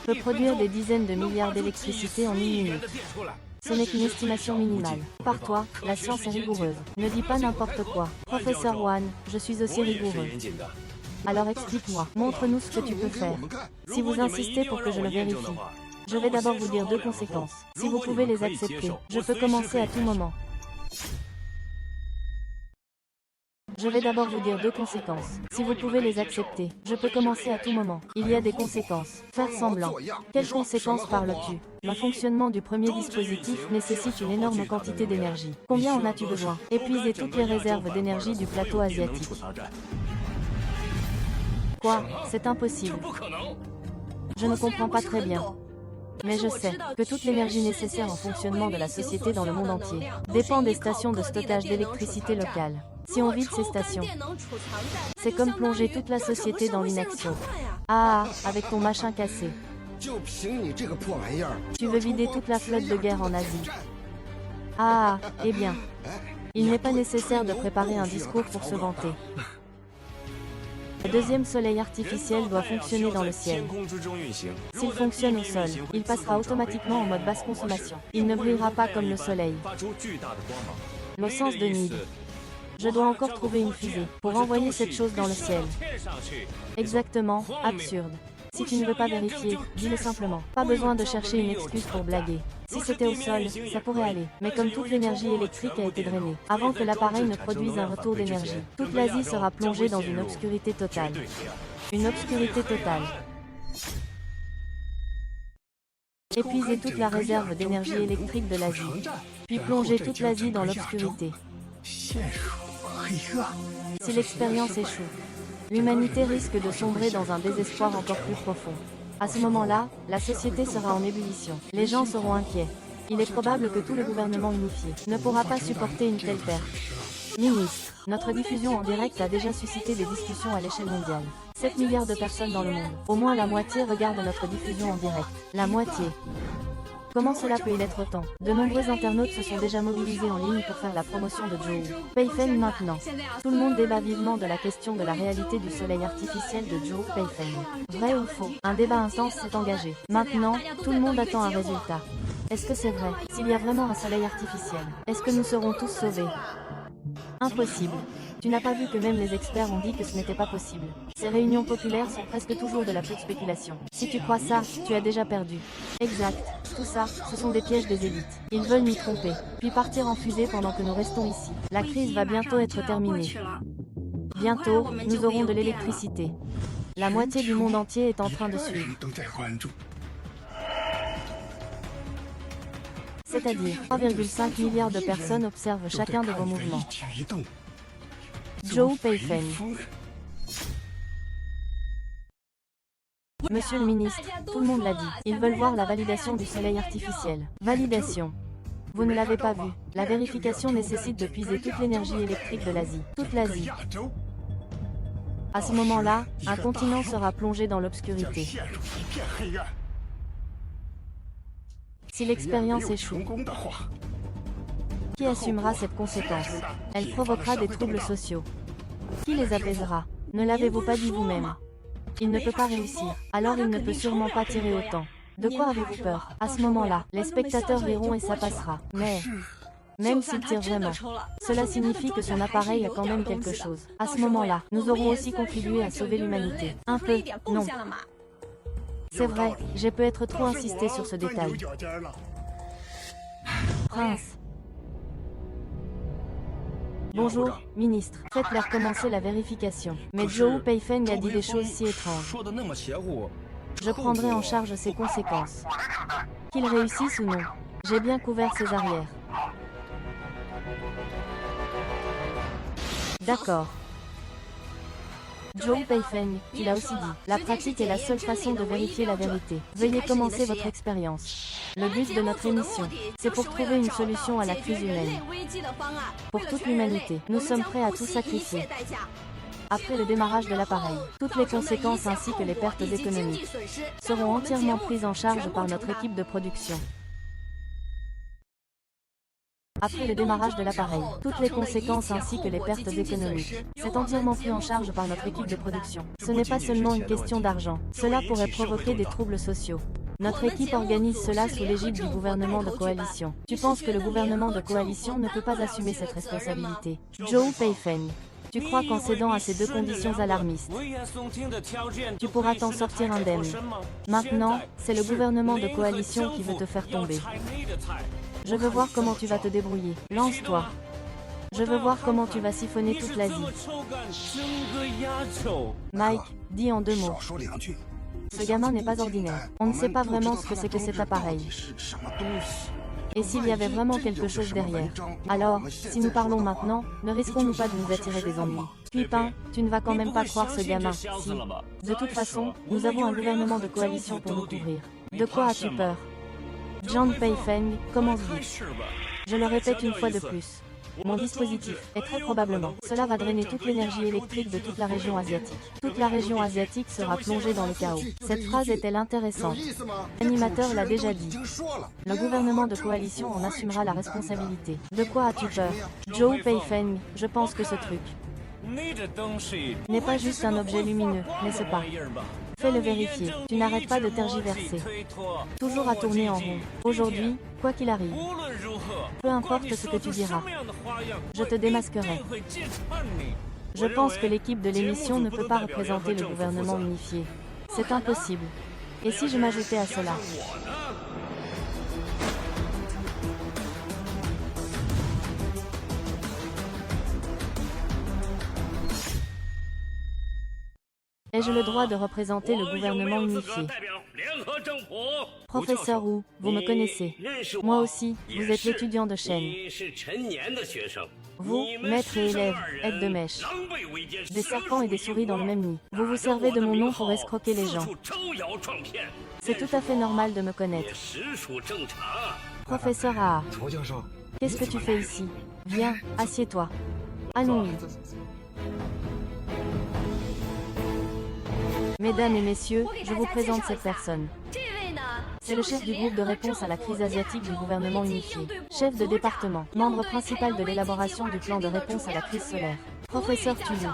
peut produire des dizaines de milliards d'électricité en une 一元 minute. 的电出来。 Ce n'est qu'une estimation minimale. Par toi, la science est rigoureuse. Ne dis pas n'importe quoi. Professeur Wan, je suis aussi 我也是 rigoureux. 严谨的。 Alors explique-moi, montre-nous ce que tu peux 给我 faire. 们看。 Si vous insistez pour que je le vérifie, je vais d'abord vous dire 2 conséquences. Si vous pouvez les accepter, je peux commencer à tout moment. Je vais d'abord vous dire 2 conséquences. Si vous pouvez les accepter, je peux commencer à tout moment. Il y a des conséquences. Faire semblant. Quelles conséquences parles-tu? Le fonctionnement du premier dispositif nécessite une énorme quantité d'énergie. Combien en as-tu besoin? Épuiser toutes les réserves d'énergie du plateau 也能 asiatique. 出大战， Quoi? C'est impossible. 不可能。 Je ne comprends pas très bien. Mais je sais que toute l'énergie nécessaire en fonctionnement de la société dans le monde entier dépend des stations de stockage d'électricité locales. Si on vide ces stations, c'est comme plonger toute la société dans l'inaction. Ah, avec ton machin cassé. 就凭你这个破玩意儿， Tu veux vider toute la flotte de guerre en Asie. Ah, eh bien. Il n'est pas nécessaire de préparer un discours pour se vanter. Le deuxième soleil artificiel doit fonctionner dans le ciel. 天空之中运行。 S'il fonctionne au sol, il passera automatiquement en mode basse consommation. Il ne brillera pas comme le soleil. 发出巨大的光芒。 Le sens de Nid. Je dois encore trouver une fusée pour envoyer cette chose dans le ciel. 天上去。 Exactement, absurde. Si tu ne veux pas vérifier, dis-le simplement. Pas besoin de chercher une excuse pour blaguer. Si c'était au sol, ça pourrait aller. Mais comme toute l'énergie électrique a été drainée, avant que l'appareil ne produise un retour d'énergie, toute l'Asie sera plongée dans une obscurité totale. Une obscurité totale. Épuiser toute la réserve d'énergie électrique de l'Asie, puis plonger toute l'Asie dans l'obscurité. 陷入黑暗。 Si l'expérience échoue, l'humanité risque de sombrer dans un désespoir encore plus profond. À ce moment-là, la société sera en ébullition. Les gens seront inquiets. Il est probable que tout le gouvernement unifié ne pourra pas supporter une telle perte. Ministre, notre diffusion en direct a déjà suscité des discussions à l'échelle mondiale. 7 milliards de personnes dans le monde. Au moins la moitié regarde notre diffusion en direct. La moitié. Comment cela peut-il être autant? De nombreux internautes se sont déjà mobilisés en ligne pour faire la promotion de Zhou Beifeng maintenant. Tout le monde débat vivement de la question de la réalité du soleil artificiel de Zhou Beifeng. Vrai ou faux? Un débat intense s'est engagé. Maintenant, tout le monde attend un résultat. Est-ce que c'est vrai? S'il y a vraiment un soleil artificiel, est-ce que nous serons tous sauvés? Impossible. Tu n'as pas vu que même les experts ont dit que ce n'était pas possible. Ces réunions populaires sont presque toujours de la pure spéculation. Si tu crois ça, tu as déjà perdu. Exact. Tout ça, ce sont des pièges des élites. Ils veulent nous tromper, puis partir en fusée pendant que nous restons ici. La crise va bientôt être terminée. Bientôt, nous aurons de l'électricité. La moitié du monde entier est en train de suivre. C'est-à-dire, 3,5 milliards de personnes observent chacun de vos mouvements. Zhou Beifeng. Monsieur le ministre, tout le monde l'a dit. Ils veulent voir la validation du soleil artificiel. Validation. Vous ne l'avez pas vu. La vérification nécessite de puiser toute l'énergie électrique de l'Asie. Toute l'Asie. À ce moment-là, un continent sera plongé dans l'obscurité. Si l'expérience échoue, qui assumera cette conséquence? Elle provoquera des troubles sociaux. Qui les apaisera? Ne l'avez-vous pas dit vous-même? Il ne peut pas réussir, alors il ne peut sûrement pas tirer autant. De quoi avez-vous peur? À ce moment-là, les spectateurs riront et ça passera. Mais, même s'il tire vraiment, cela signifie que son appareil a quand même quelque chose. À ce moment-là, nous aurons aussi contribué à sauver l'humanité. Un peu, non. C'est vrai, j'ai peut-être trop insisté sur ce détail. Prince. Bonjour, ministre. Faites-leur commencer la vérification. Mais Zhou Beifeng a dit des choses si étranges. Je prendrai en charge ses conséquences. Qu'il réussisse ou non. J'ai bien couvert ses arrières. D'accord. Zhou Beifeng, tu l'as aussi dit. La pratique est la seule façon de vérifier la vérité. Veuillez commencer votre expérience. Le but de notre émission, c'est pour trouver une solution à la crise humaine. Pour toute l'humanité, nous sommes prêts à tout sacrifier. Après le démarrage de l'appareil, toutes les conséquences ainsi que les pertes économiques seront entièrement prises en charge par notre équipe de production. Après le démarrage de l'appareil, toutes les conséquences ainsi que les pertes économiques, c'est entièrement pris en charge par notre équipe de production. Ce n'est pas seulement une question d'argent, cela pourrait provoquer des troubles sociaux. Notre équipe organise cela sous l'égide du gouvernement de coalition. Tu penses que le gouvernement de coalition ne peut pas assumer cette responsabilité? Zhou Beifeng, tu crois qu'en cédant à ces deux conditions alarmistes, tu pourras t'en sortir indemne? Maintenant, c'est le gouvernement de coalition qui veut te faire tomber. Je veux voir comment tu vas te débrouiller. Lance-toi. Je veux voir comment tu vas siphonner toute l'Asie. Mike, dis en 2 mots. Ce gamin n'est pas ordinaire. On ne sait pas vraiment ce que c'est que cet appareil. Et s'il y avait vraiment quelque chose derrière? Alors, si nous parlons maintenant, ne risquons-nous pas de nous attirer des ennuis? Pipin, tu ne vas quand même pas croire ce gamin, si. De toute façon, nous avons un gouvernement de coalition pour nous couvrir. De quoi as-tu peur? Zhou Beifeng, commence vite. Je le répète une fois de plus. Mon dispositif est très probablement. Cela va drainer toute l'énergie électrique de toute la région asiatique. Toute la région asiatique sera plongée dans le chaos. Cette phrase est-elle intéressante? L'animateur l'a déjà dit. Le gouvernement de coalition en assumera la responsabilité. De quoi as-tu peur? Zhou Beifeng, je pense que ce truc n'est pas juste un objet lumineux, n'est-ce pas? Fais-le vérifier. Tu n'arrêtes pas de tergiverser. Toujours à tourner en rond. Aujourd'hui, quoi qu'il arrive, peu importe ce que tu diras, je te démasquerai. Je pense que l'équipe de l'émission ne peut pas représenter le gouvernement unifié. C'est impossible. Et si je m'ajoutais à cela? Ai-je le droit de représenter le gouvernement unifié? Professeur Wu, vous me connaissez. Moi aussi, vous êtes l'étudiant de Shen. Vous, maître et élève, êtes de mèche. Des serpents et des souris dans le même nid. Vous vous servez de mon nom pour escroquer les gens. C'est tout à fait normal de me connaître. Professeur A. 曹教授， Qu'est-ce que tu fais ici? Viens, assieds-toi. Allons-y. Mesdames et messieurs, je vous présente cette personne. C'est le chef du groupe de réponse à la crise asiatique du gouvernement unifié. Chef de département, membre principal de l'élaboration du plan de réponse à la crise solaire. Professeur Tuyou.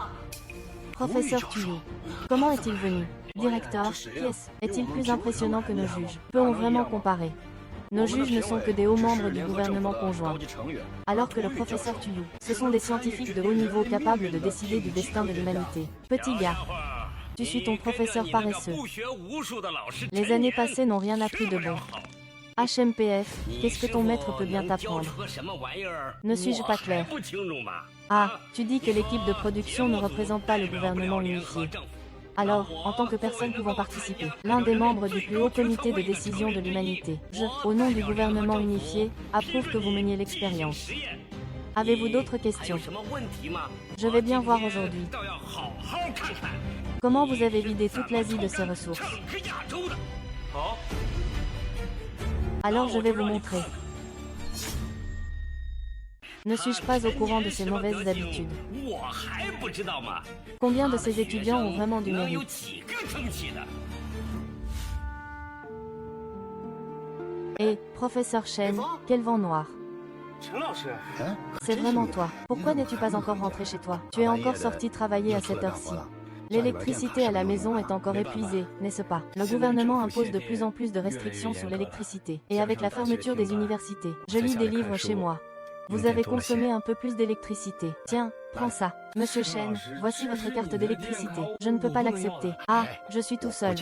Professeur Tuyou. Comment est-il venu? Directeur, qui est-ce? Est-il plus impressionnant que nos juges? Peut-on vraiment comparer? Nos juges ne sont que des hauts membres du gouvernement conjoint. Alors que le professeur Tuyou, ce sont des scientifiques de haut niveau capables de décider du destin de l'humanité. Petit gars, tu suis ton professeur paresseux. Les années passées n'ont rien appris de bon. HMPF, qu'est-ce que ton maître peut bien t'apprendre? Ne suis-je pas clair? Ah, tu dis que l'équipe de production ne représente pas le gouvernement unifié. Alors, en tant que personne pouvant participer, l'un des membres du plus haut comité de décision de l'humanité, je, au nom du gouvernement unifié, approuve que vous meniez l'expérience. Avez-vous d'autres questions? Je vais bien voir aujourd'hui. Comment vous avez vidé toute l'Asie de ses ressources? Alors je vais vous montrer. Ne suis-je pas au courant de ces mauvaises habitudes? Combien de ces étudiants ont vraiment du mérite? Et, professeur Chen, quel vent noir. C'est vraiment toi. Pourquoi n'es-tu pas encore rentré chez toi? Tu es encore sorti travailler à cette heure-ci. L'électricité à la maison est encore épuisée, n'est-ce pas? Le gouvernement impose de plus en plus de restrictions sur l'électricité. Et avec la fermeture des universités, je lis des livres chez moi. Vous avez consommé un peu plus d'électricité. Tiens, prends ça. Monsieur Chen, voici votre carte d'électricité. Je ne peux pas l'accepter. Ah, je suis tout seul.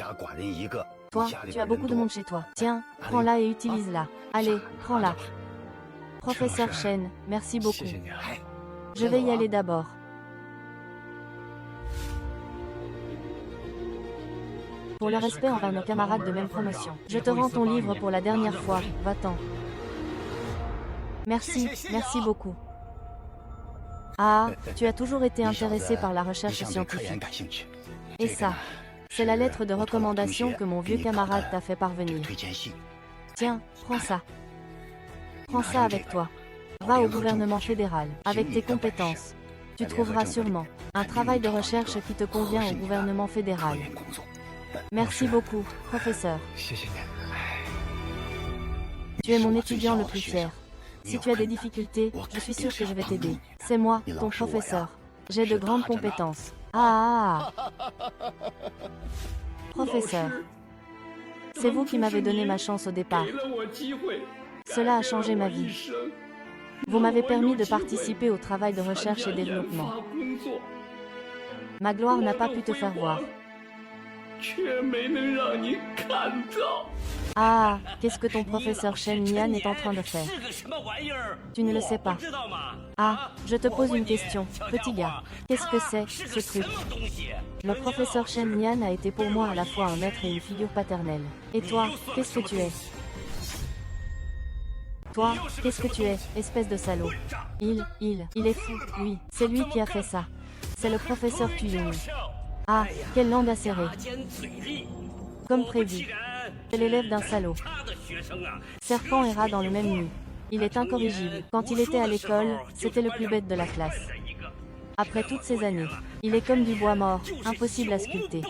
Toi, tu as beaucoup de monde chez toi. Tiens, prends-la et utilise-la. Allez, prends-la. Professeur Chen, merci beaucoup. Je vais y aller d'abord. Pour le respect envers nos camarades de même promotion, je te rends ton livre pour la dernière fois. Va-t'en. Merci, merci beaucoup. Ah, tu as toujours été intéressé par la recherche scientifique. Et ça, c'est la lettre de recommandation que mon vieux camarade t'a fait parvenir. Tiens, prends ça. Prends ça avec toi. Va au gouvernement fédéral, avec tes compétences. Tu trouveras sûrement un travail de recherche qui te convient au gouvernement fédéral. Merci beaucoup, professeur. Tu es mon étudiant le plus fier. Si tu as des difficultés, je suis sûr que je vais t'aider. C'est moi, ton professeur. J'ai de grandes compétences. Ah, professeur. C'est vous qui m'avez donné ma chance au départ. Cela a changé ma vie. Vous m'avez permis de participer au travail de recherche et développement. Ma gloire n'a pas pu te faire voir. Ah, qu'est-ce que ton professeur Shen Nian est en train de faire? Tu ne le sais pas. Ah, je te pose une question, petit gars. Qu'est-ce que c'est, ce truc? Le professeur Shen Nian a été pour moi à la fois un maître et une figure paternelle. Et toi, qu'est-ce que tu es? Toi, qu'est-ce que tu es, espèce de salaud? Il est fou, lui. C'est lui qui a fait ça. C'est le professeur Tuyong. Ah, quelle langue acérée. Comme prévu. C'est l'élève d'un salaud. Serpent et rat dans le même nid. Il est incorrigible. Quand il était à l'école, c'était le plus bête de la classe. Après toutes ces années, il est comme du bois mort, impossible à sculpter.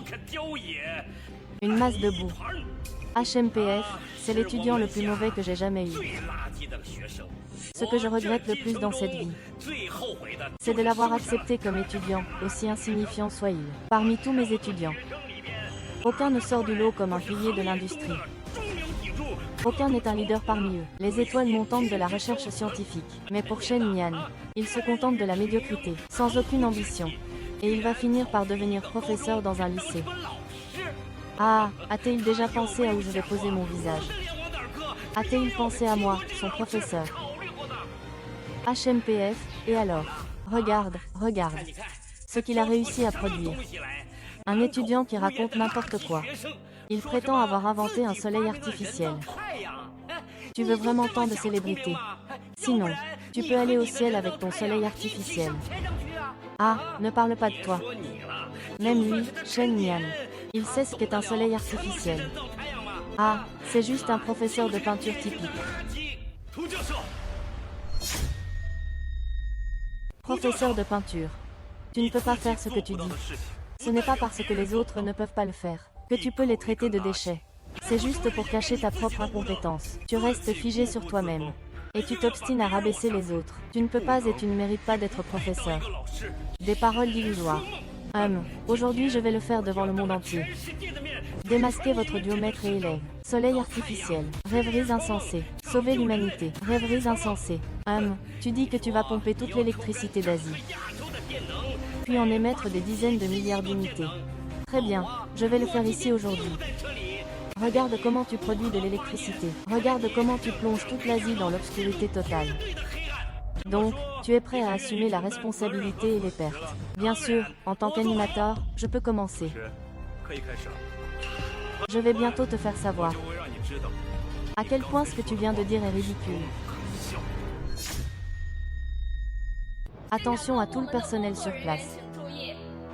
Une masse de boue. HMPF, c'est l'étudiant le plus mauvais que j'ai jamais eu. Ce que je regrette le plus dans cette vie, c'est de l'avoir accepté comme étudiant, aussi insignifiant soit-il. Parmi tous mes étudiants, aucun ne sort du lot comme un pilier de l'industrie. Aucun n'est un leader parmi eux, les étoiles montantes de la recherche scientifique. Mais pour Shen Nian, il se contente de la médiocrité, sans aucune ambition. Et il va finir par devenir professeur dans un lycée. Ah, a-t-il déjà pensé à où je vais poser mon visage? A-t-il pensé à moi, son professeur? HMPF, et alors? Regarde. Ce qu'il a réussi à produire. Un étudiant qui raconte n'importe quoi. Il prétend avoir inventé un soleil artificiel. Tu veux vraiment tant de célébrité? Sinon, tu peux aller au ciel avec ton soleil artificiel. Ah, ne parle pas de toi. Même lui, Shen Nian, il sait ce qu'est un soleil artificiel. Ah, c'est juste un professeur de peinture typique. 涂教授， Professeur de peinture. Tu ne peux pas faire ce que tu dis. Ce n'est pas parce que les autres ne peuvent pas le faire que tu peux les traiter de déchets. C'est juste pour cacher ta propre incompétence. Tu restes figé sur toi-même. Et tu t'obstines à rabaisser les autres. Tu ne peux pas et tu ne mérites pas d'être professeur. Des paroles d'illusoire. Aujourd'hui je vais le faire devant le monde entier. Démasquer votre duo maître et élève. Soleil artificiel. Rêveries insensées. Sauver l'humanité. Rêveries insensées. Tu dis que tu vas pomper toute l'électricité d'Asie. Puis en émettre des dizaines de milliards d'unités. Très bien, je vais le faire ici aujourd'hui. Regarde comment tu produis de l'électricité. Regarde comment tu plonges toute l'Asie dans l'obscurité totale. Donc, tu es prêt à assumer la responsabilité et les pertes. Bien sûr, en tant qu'animateur, je peux commencer. 可以开始了。 Je vais bientôt te faire savoir 我会让你知道， à quel point ce que tu viens de dire est ridicule. Attention à tout le personnel sur place.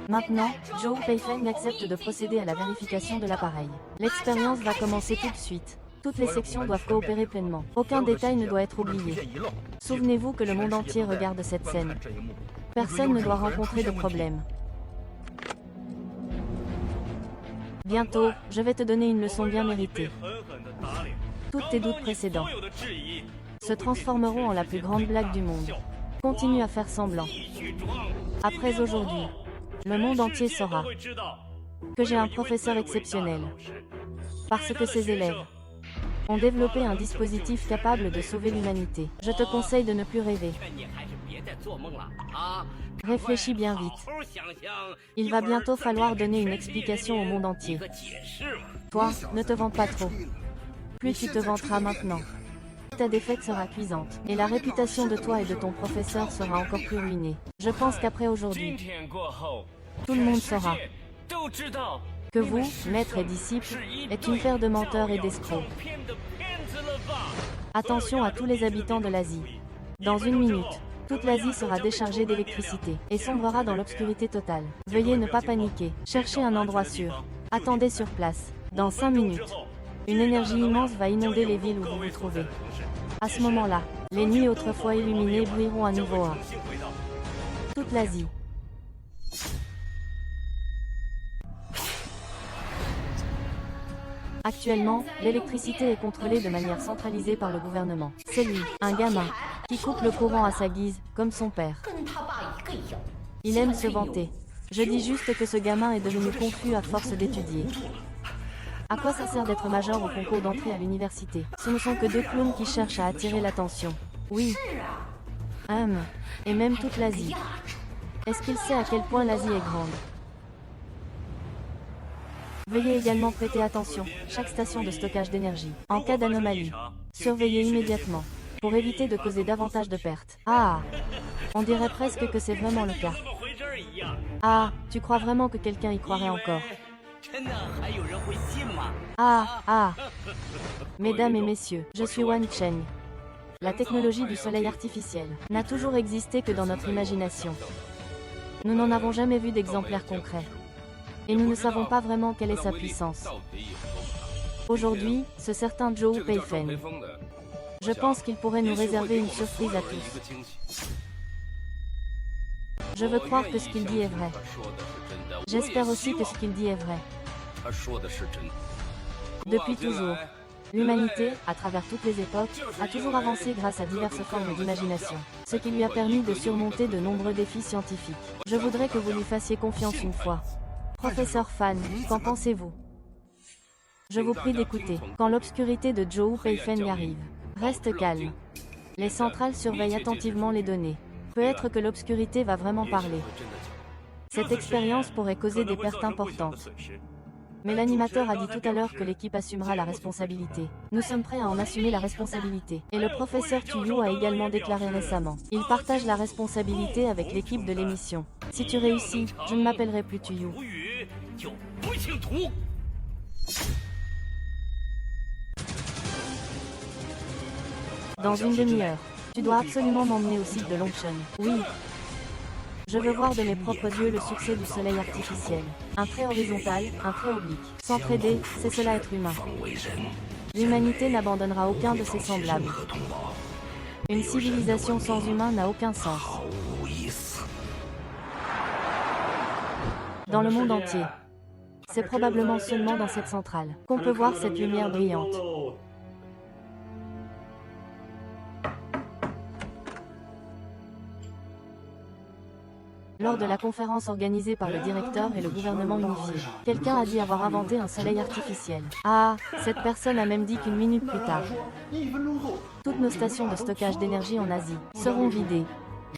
Maintenant, Zhou Peifeng accepte de procéder à la vérification de l'appareil. L'expérience va commencer tout de suite. Toutes les sections doivent coopérer pleinement. Aucun détail ne doit être oublié. Souvenez-vous que le monde entier regarde cette scène. Personne ne doit rencontrer de problème. Bientôt, je vais te donner une leçon bien méritée. 狠狠地打脸， Tous tes doutes précédents 所有的质疑， se transformeront en la plus grande blague du monde. Continue à faire semblant. 继续装。 Après aujourd'hui, le monde entier 世界都 saura 会知道 que j'ai un professeur exceptionnel. Parce que ses élèves ont développé un dispositif capable de sauver l'humanité. Je te conseille de ne plus rêver. 劝你还是别再做梦了啊！ Réfléchis bien vite. 好好想想， Il va bientôt falloir donner une explication au monde 一 entier. 个解释嘛。 Toi, ne te vante pas trop. Plus tu te vanteras maintenant, ta défaite sera cuisante. Et la réputation de toi et de ton professeur sera encore plus ruinée. Je pense qu'après 今 aujourd'hui, 天过后， tout le monde 全世 saura 界都知道 que vous, maître et disciple, êtes une paire de menteurs et d'escrocs. 照片的骗子了吧？ Attention à tous les habitants de l'Asie. Dans une minute, toute l'Asie sera déchargée d'électricité et sombrera dans l'obscurité totale. Veuillez ne pas paniquer. Cherchez un endroit sûr. Attendez sur place. Dans 5 minutes, une énergie immense va inonder les villes où vous vous trouvez. À ce moment-là, les nuits autrefois illuminées brilleront à nouveau à 重新回到 toute l'Asie. Actuellement, l'électricité est contrôlée de manière centralisée par le gouvernement. C'est lui, un gamin, qui coupe le courant à sa guise, comme son père. 跟他爸一个样。 Il aime se vanter. Je dis juste que ce gamin est devenu confus à force d'étudier. À quoi ça sert d'être major au concours d'entrée à l'université? Ce ne sont que deux clowns qui cherchent à attirer l'attention. Oui. Et même toute l'Asie. Est-ce qu'il sait à quel point l'Asie est grande? Veuillez également prêter attention, chaque station de stockage d'énergie. En cas d'anomalie, surveillez immédiatement, pour éviter de causer davantage de pertes. Ah! On dirait presque que c'est vraiment le cas. 怎么回事儿一样。 Ah, tu crois vraiment que quelqu'un y croirait encore? 真的还有人会信吗？ Ah! Mesdames et messieurs, je suis Wan Cheng. La technologie du soleil artificiel n'a toujours existé que dans notre imagination. Nous n'en avons jamais vu d'exemplaire concret. Et nous ne savons pas vraiment quelle est sa puissance. 到底有多大？ Aujourd'hui, ce certain Zhou 这个叫赵 Peifeng. 培峰的， Je pense qu'il pourrait nous 也许会 réserver 给 une 我们所 surprise 有 à 人一 tous. 个惊喜。 Je veux croire que ce qu'il dit est vrai. 他说的是真的， J'espère aussi que ce qu'il dit est vrai. 他说的是真的。 Depuis toujours, l'humanité, à travers toutes les époques, a toujours avancé grâce à diverses formes d'imagination, ce qui lui a permis de surmonter de nombreux défis scientifiques. Je voudrais que vous lui fassiez confiance une fois. Professeur Fan, qu'en pensez-vous? Je vous prie d'écouter. Quand l'obscurité de Zhou Peifeng arrive, reste calme. Les centrales surveillent attentivement les données. Peut-être que l'obscurité va vraiment parler. Cette expérience pourrait causer des pertes importantes. Mais l'animateur a dit tout à l'heure que l'équipe assumera la responsabilité. Nous sommes prêts à en assumer la responsabilité. Et le professeur Tuyu a également déclaré récemment. Il partage la responsabilité avec l'équipe de l'émission. Si tu réussis, je ne m'appellerai plus Tuyu. 无语就不姓涂。 Dans une demi-heure, tu dois absolument m'emmener au site de Longchen. Oui. Je veux voir de mes propres yeux le succès du soleil artificiel. Un trait horizontal, un trait oblique. S'entraider, c'est cela être humain. L'humanité n'abandonnera aucun de ses semblables. Une civilisation sans humains n'a aucun sens. 毫无意思。 Dans le monde entier. C'est probablement seulement dans cette centrale qu'on peut voir cette lumière brillante. Lors de la conférence organisée par le directeur et le gouvernement unifié, quelqu'un a dit avoir inventé un soleil artificiel. Ah, cette personne a même dit qu'une minute plus tard, toutes nos stations de stockage d'énergie en Asie seront vidées.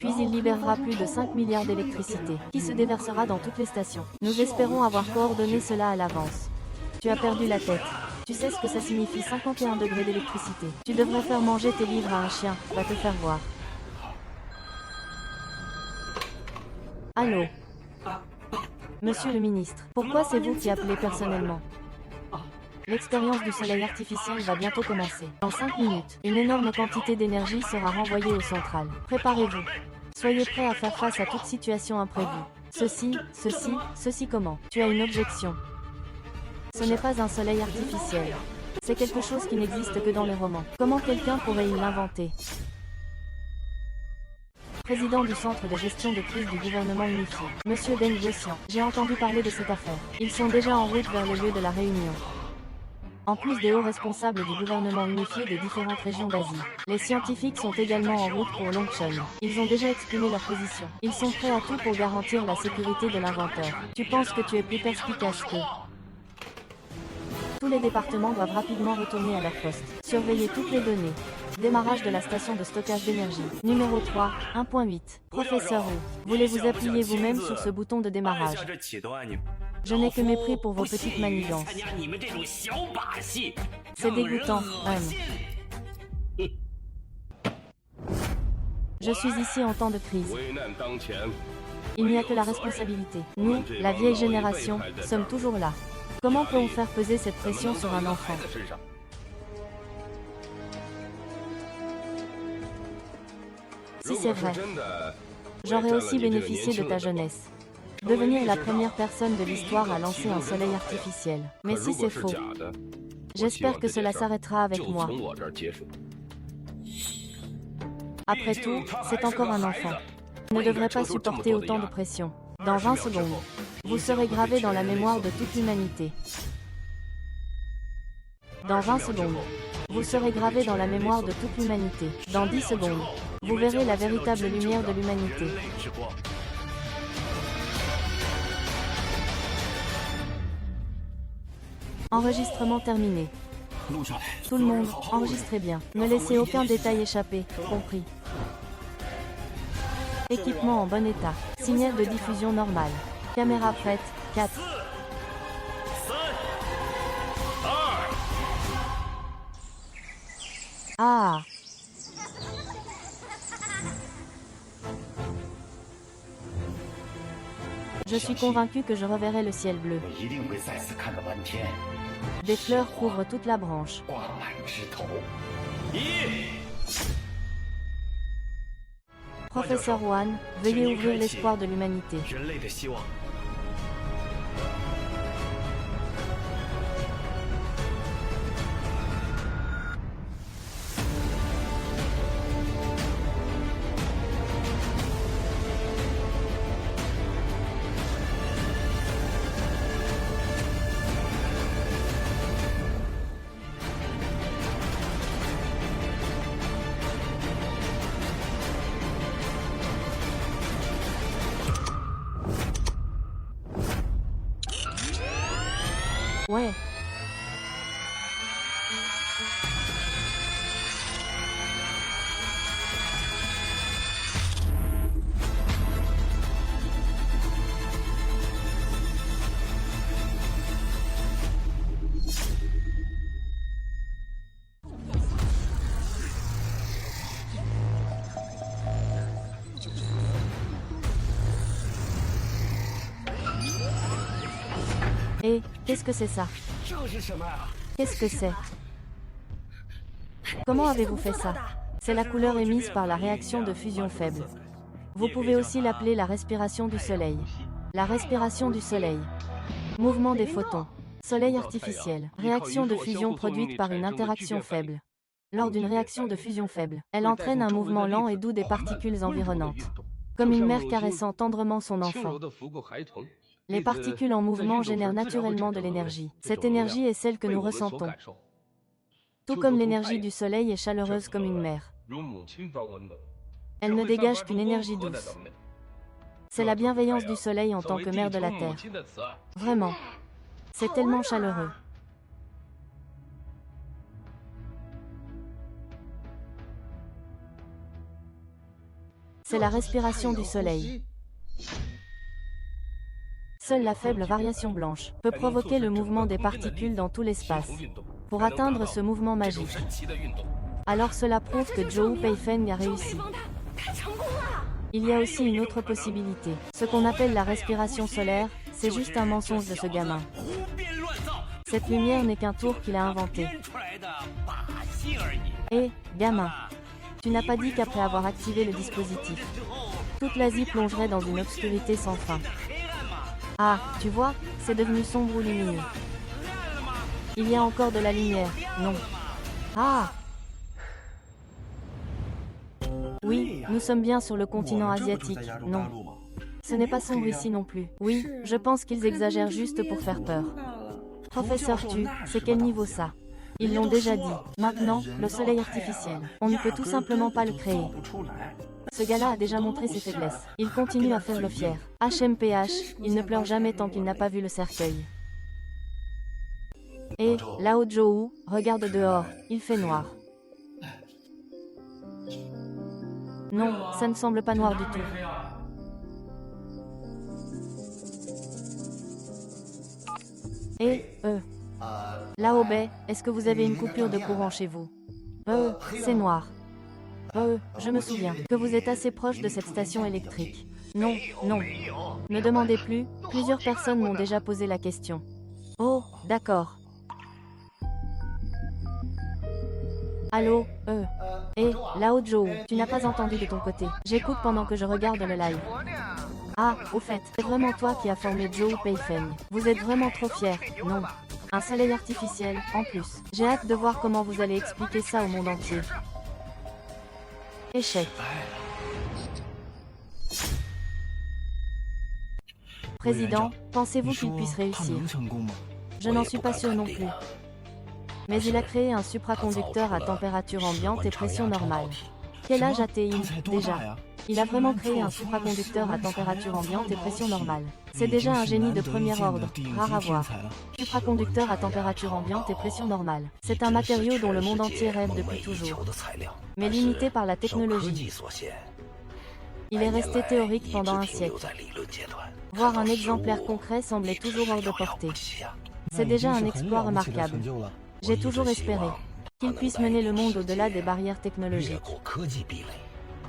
Puis il libérera plus de 5 milliards d'électricité, qui se déversera dans toutes les stations. Nous espérons avoir coordonné cela à l'avance. Tu as perdu la tête. Tu sais ce que ça signifie 51 degrés d'électricité. Tu devrais faire manger tes livres à un chien, va te faire voir. Allô? Monsieur le ministre, pourquoi c'est vous qui appelez personnellement? L'expérience du soleil artificiel va bientôt commencer. Dans 5 minutes, une énorme quantité d'énergie sera renvoyée aux centrales. Préparez-vous. Soyez prêts à faire face à toute situation imprévue. Ceci comment? Tu as une objection. Ce n'est pas un soleil artificiel. C'est quelque chose qui n'existe que dans les romans. Comment quelqu'un pourrait-il l'inventer? Président du centre de gestion de crise du gouvernement unifié, Monsieur Deng Xian. J'ai entendu parler de cette affaire. Ils sont déjà en route vers le lieu de la réunion. En plus des hauts responsables du gouvernement unifié des différentes régions d'Asie, les scientifiques sont également en route pour Longcheng. Ils ont déjà exprimé leur position. Ils sont prêts à tout pour garantir la sécurité de l'inventeur. Tu penses que tu es plus perspicace que... Tous les départements doivent rapidement retourner à leur poste. Surveiller toutes les données. Démarrage de la station de stockage d'énergie. Numéro 3, 1.8. Professeur Wu, voulez-vous appuyer vous-même sur ce bouton de démarrage? Je n'ai que mépris pour vos petites manigances. C'est dégoûtant, Je suis ici en temps de crise. Il n'y a que la responsabilité. Nous, la vieille génération, sommes toujours là. Comment peut-on faire peser cette pression sur un enfant? Si c'est vrai, j'aurais aussi bénéficié de ta jeunesse. Devenir la première personne de l'histoire à lancer un soleil artificiel. Mais si c'est faux, j'espère que cela s'arrêtera avec moi. Après tout, c'est encore un enfant. Il ne devrait pas supporter autant de pression. Dans 20 secondes, vous serez gravé dans la mémoire de toute l'humanité. Dans 20 secondes, vous serez gravé dans la mémoire de toute l'humanité. Dans 10 secondes, vous verrez la véritable lumière de l'humanité. Enregistrement terminé. Tout le monde, enregistrez bien. Ne laissez aucun détail échapper, compris. Équipement en bon état. Signal de diffusion normal. Caméra prête. 4. Ah! Je suis convaincu que je reverrai le ciel bleu. Des fleurs couvrent toute la branche. Professeur Wan, veuillez ouvrir l'espoir de l'humanité. Ouais. Et, qu'est-ce que c'est ça? Qu'est-ce que c'est? Comment avez-vous fait ça? C'est la couleur émise par la réaction de fusion faible. Vous pouvez aussi l'appeler la respiration du soleil. La respiration du soleil. Mouvement des photons. Soleil artificiel. Réaction de fusion produite par une interaction faible. Lors d'une réaction de fusion faible, elle entraîne un mouvement lent et doux des particules environnantes, comme une mère caressant tendrement son enfant. Les particules en mouvement génèrent naturellement de l'énergie. Cette énergie est celle que nous ressentons. Tout comme l'énergie du soleil est chaleureuse comme une mère. Elle ne dégage qu'une énergie douce. C'est la bienveillance du soleil en tant que mère de la terre. Vraiment. C'est tellement chaleureux. C'est la respiration du soleil. Seule la faible variation blanche peut provoquer le mouvement des particules dans tout l'espace. Pour atteindre ce mouvement magique. Alors cela prouve que Zhou Peifeng a réussi. Il y a aussi une autre possibilité. Ce qu'on appelle la respiration solaire, c'est juste un mensonge de ce gamin. Cette lumière n'est qu'un tour qu'il a inventé. Hé, gamin. Tu n'as pas dit qu'après avoir activé le dispositif, toute l'Asie plongerait dans une obscurité sans fin. Ah, tu vois, c'est devenu sombre ou lumineux. Il y a encore de la lumière, non. Ah! Oui, nous sommes bien sur le continent asiatique, non. Ce n'est pas sombre ici non plus. Oui, je pense qu'ils exagèrent juste pour faire peur. Professeur Tu, c'est quel niveau ça? Ils l'ont déjà dit. Maintenant, le soleil artificiel. On ne peut tout simplement pas le créer. Ce gars-là a déjà montré ses faiblesses. Il continue à faire le fier. HMPH, il ne pleure jamais tant qu'il n'a pas vu le cercueil. Et, Lao Zhou, regarde dehors, il fait noir. Non, ça ne semble pas noir du tout. Et, Lao Bei, est-ce que vous avez une coupure de courant chez vous? C'est noir. Je me souviens que vous êtes assez proche de cette station électrique. Non, non. Ne demandez plus, plusieurs personnes m'ont déjà posé la question. Oh, d'accord. Allô, Et, Lao Zhou, tu n'as pas entendu de ton côté. J'écoute pendant que je regarde le live. Ah, au fait, c'est vraiment toi qui as formé Zhou Peifeng. Vous êtes vraiment trop fier, non? Un soleil artificiel, en plus. J'ai hâte de voir comment vous allez expliquer ça au monde entier. Échec. Président, pensez-vous qu'il puisse réussir? Je n'en suis pas sûr non plus. Mais il a créé un supraconducteur à température ambiante et pression normale. Quel âge a-t-il déjà? Il a vraiment créé un supraconducteur à température ambiante et pression normale. C'est déjà un génie de premier ordre, rare à voir. Supraconducteur à température ambiante et pression normale. C'est un matériau dont le monde entier rêve depuis toujours. Mais limité par la technologie. Il est resté théorique pendant un siècle. Voir un exemplaire concret semblait toujours hors de portée. C'est déjà un exploit remarquable. J'ai toujours espéré qu'il puisse mener le monde au-delà des barrières technologiques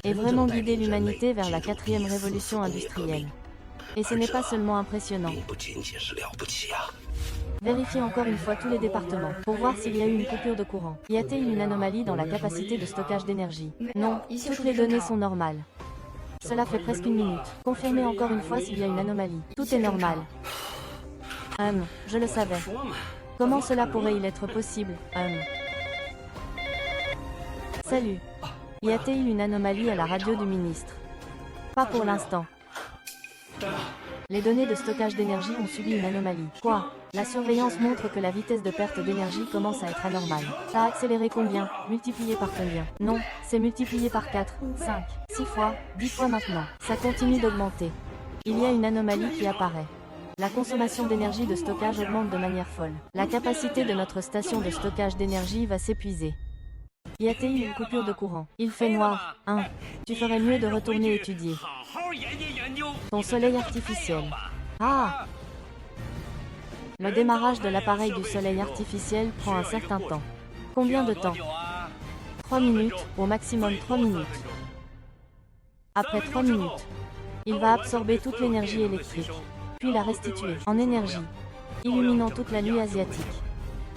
et vraiment guider l'humanité vers la 4e révolution industrielle. Et ce n'est pas seulement impressionnant. Vérifiez encore une fois tous les départements pour voir s'il y a eu une coupure de courant. Y a-t-il une anomalie dans la capacité de stockage d'énergie? Non, toutes les données sont normales. Cela fait presque une minute. Confirmez encore une fois s'il y a une anomalie. Tout est normal. Je le savais. Comment cela pourrait-il être possible? Salut. Y a-t-il une anomalie à la radio du ministre? Pas pour l'instant. Les données de stockage d'énergie ont subi une anomalie. Quoi? La surveillance montre que la vitesse de perte d'énergie commence à être anormale. Ça a accéléré combien? Multiplié par combien? Non, c'est multiplié par 4, 5, 6 fois, 10 fois maintenant. Ça continue d'augmenter. Il y a une anomalie qui apparaît. La consommation d'énergie de stockage augmente de manière folle. La capacité de notre station de stockage d'énergie va s'épuiser. Y a-t-il une coupure de courant? Il fait noir. Tu ferais mieux de retourner étudier ton soleil artificiel. Ah! Le démarrage de l'appareil du soleil artificiel prend un certain temps. Combien de temps? 3 minutes, au maximum 3 minutes. Après 3 minutes, il va absorber toute l'énergie électrique, puis la restituer en énergie, illuminant toute la nuit asiatique.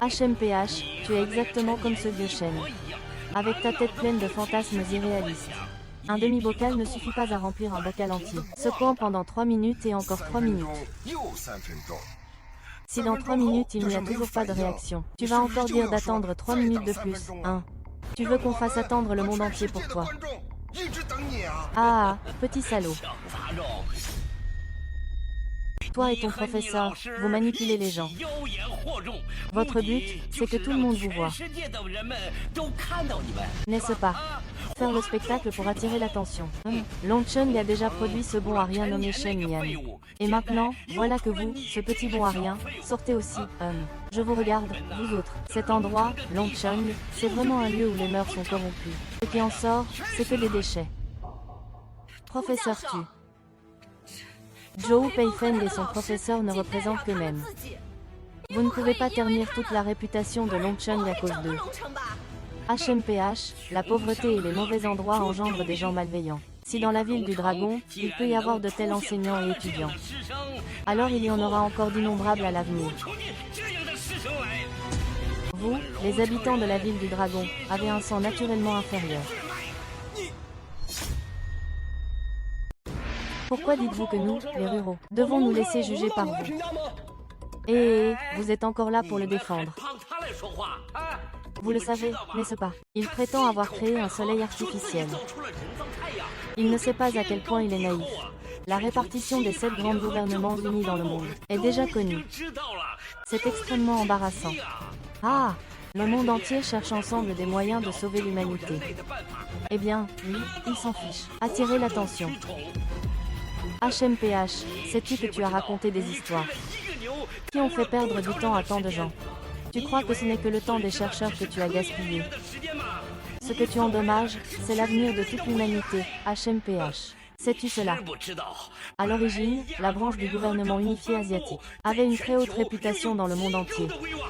HMPH, tu es exactement comme ce vieux chêne, avec ta tête pleine de fantasmes irréalistes. Un demi-bocal ne suffit pas à remplir un bocal entier. Secouant pendant 3 minutes et encore 3 minutes. Si dans 3 minutes il n'y a toujours pas de réaction, tu vas encore dire d'attendre 3 minutes de plus. Tu veux qu'on fasse attendre le monde entier pour toi. 观众一直等你啊！ Ah, petit salaud. 小杂种， Toi et ton professeur, vous manipulez les gens. 妖言惑众。 Votre but, c'est que tout le monde vous voit. 全世界的人们都看到你们。 N'est-ce pas? Faire le spectacle pour attirer l'attention. Long Chun a déjà produit ce bon à rien nommé Shen Yan. Et maintenant, voilà que vous, ce petit bon à rien, sortez aussi. Je vous regarde, vous autres. Cet endroit, Long Chun, c'est vraiment un lieu où les mœurs sont corrompues. Ce qui en sort, c'est que des déchets. Professeur Tu. Zhou Peifeng et son professeur ne représentent qu'eux-mêmes. Vous ne pouvez pas ternir toute la réputation de Long Chun à cause d'eux. HMPH, la pauvreté et les mauvais endroits engendrent des gens malveillants. Si dans la ville du dragon, il peut y avoir de tels enseignants et étudiants, alors il y en aura encore d'innombrables à l'avenir. Vous, les habitants de la ville du dragon, avez un sang naturellement inférieur. Pourquoi dites-vous que nous, les ruraux, devons nous laisser juger par vous? Et vous êtes encore là pour le défendre. 帮他来说话啊！ Vous le savez, n'est-ce pas? Il prétend avoir créé un soleil artificiel. 造出了人造太阳， Il ne sait pas à quel point il est naïf. La répartition des 7 grands gouvernements unis dans le monde est déjà connue. 知道了。 C'est extrêmement embarrassant. Ah, le monde entier cherche ensemble des moyens de sauver l'humanité. 类的办法， Eh bien, lui, il s'en fiche. Attirer l'attention. 宠 HMPH, sais-tu que tu as raconté des histoires 一个牛 qui ont fait perdre du temps à tant de gens? Tu crois que ce n'est que le temps des chercheurs que tu as gaspillé? 的时间嘛， Ce que tu endommages, c'est l'avenir de toute l'humanité, HMPH. Sais-tu cela? 知不知道？ À l'origine, la branche du gouvernement unifié asiatique avait une très haute réputation dans le monde entier. 都归我。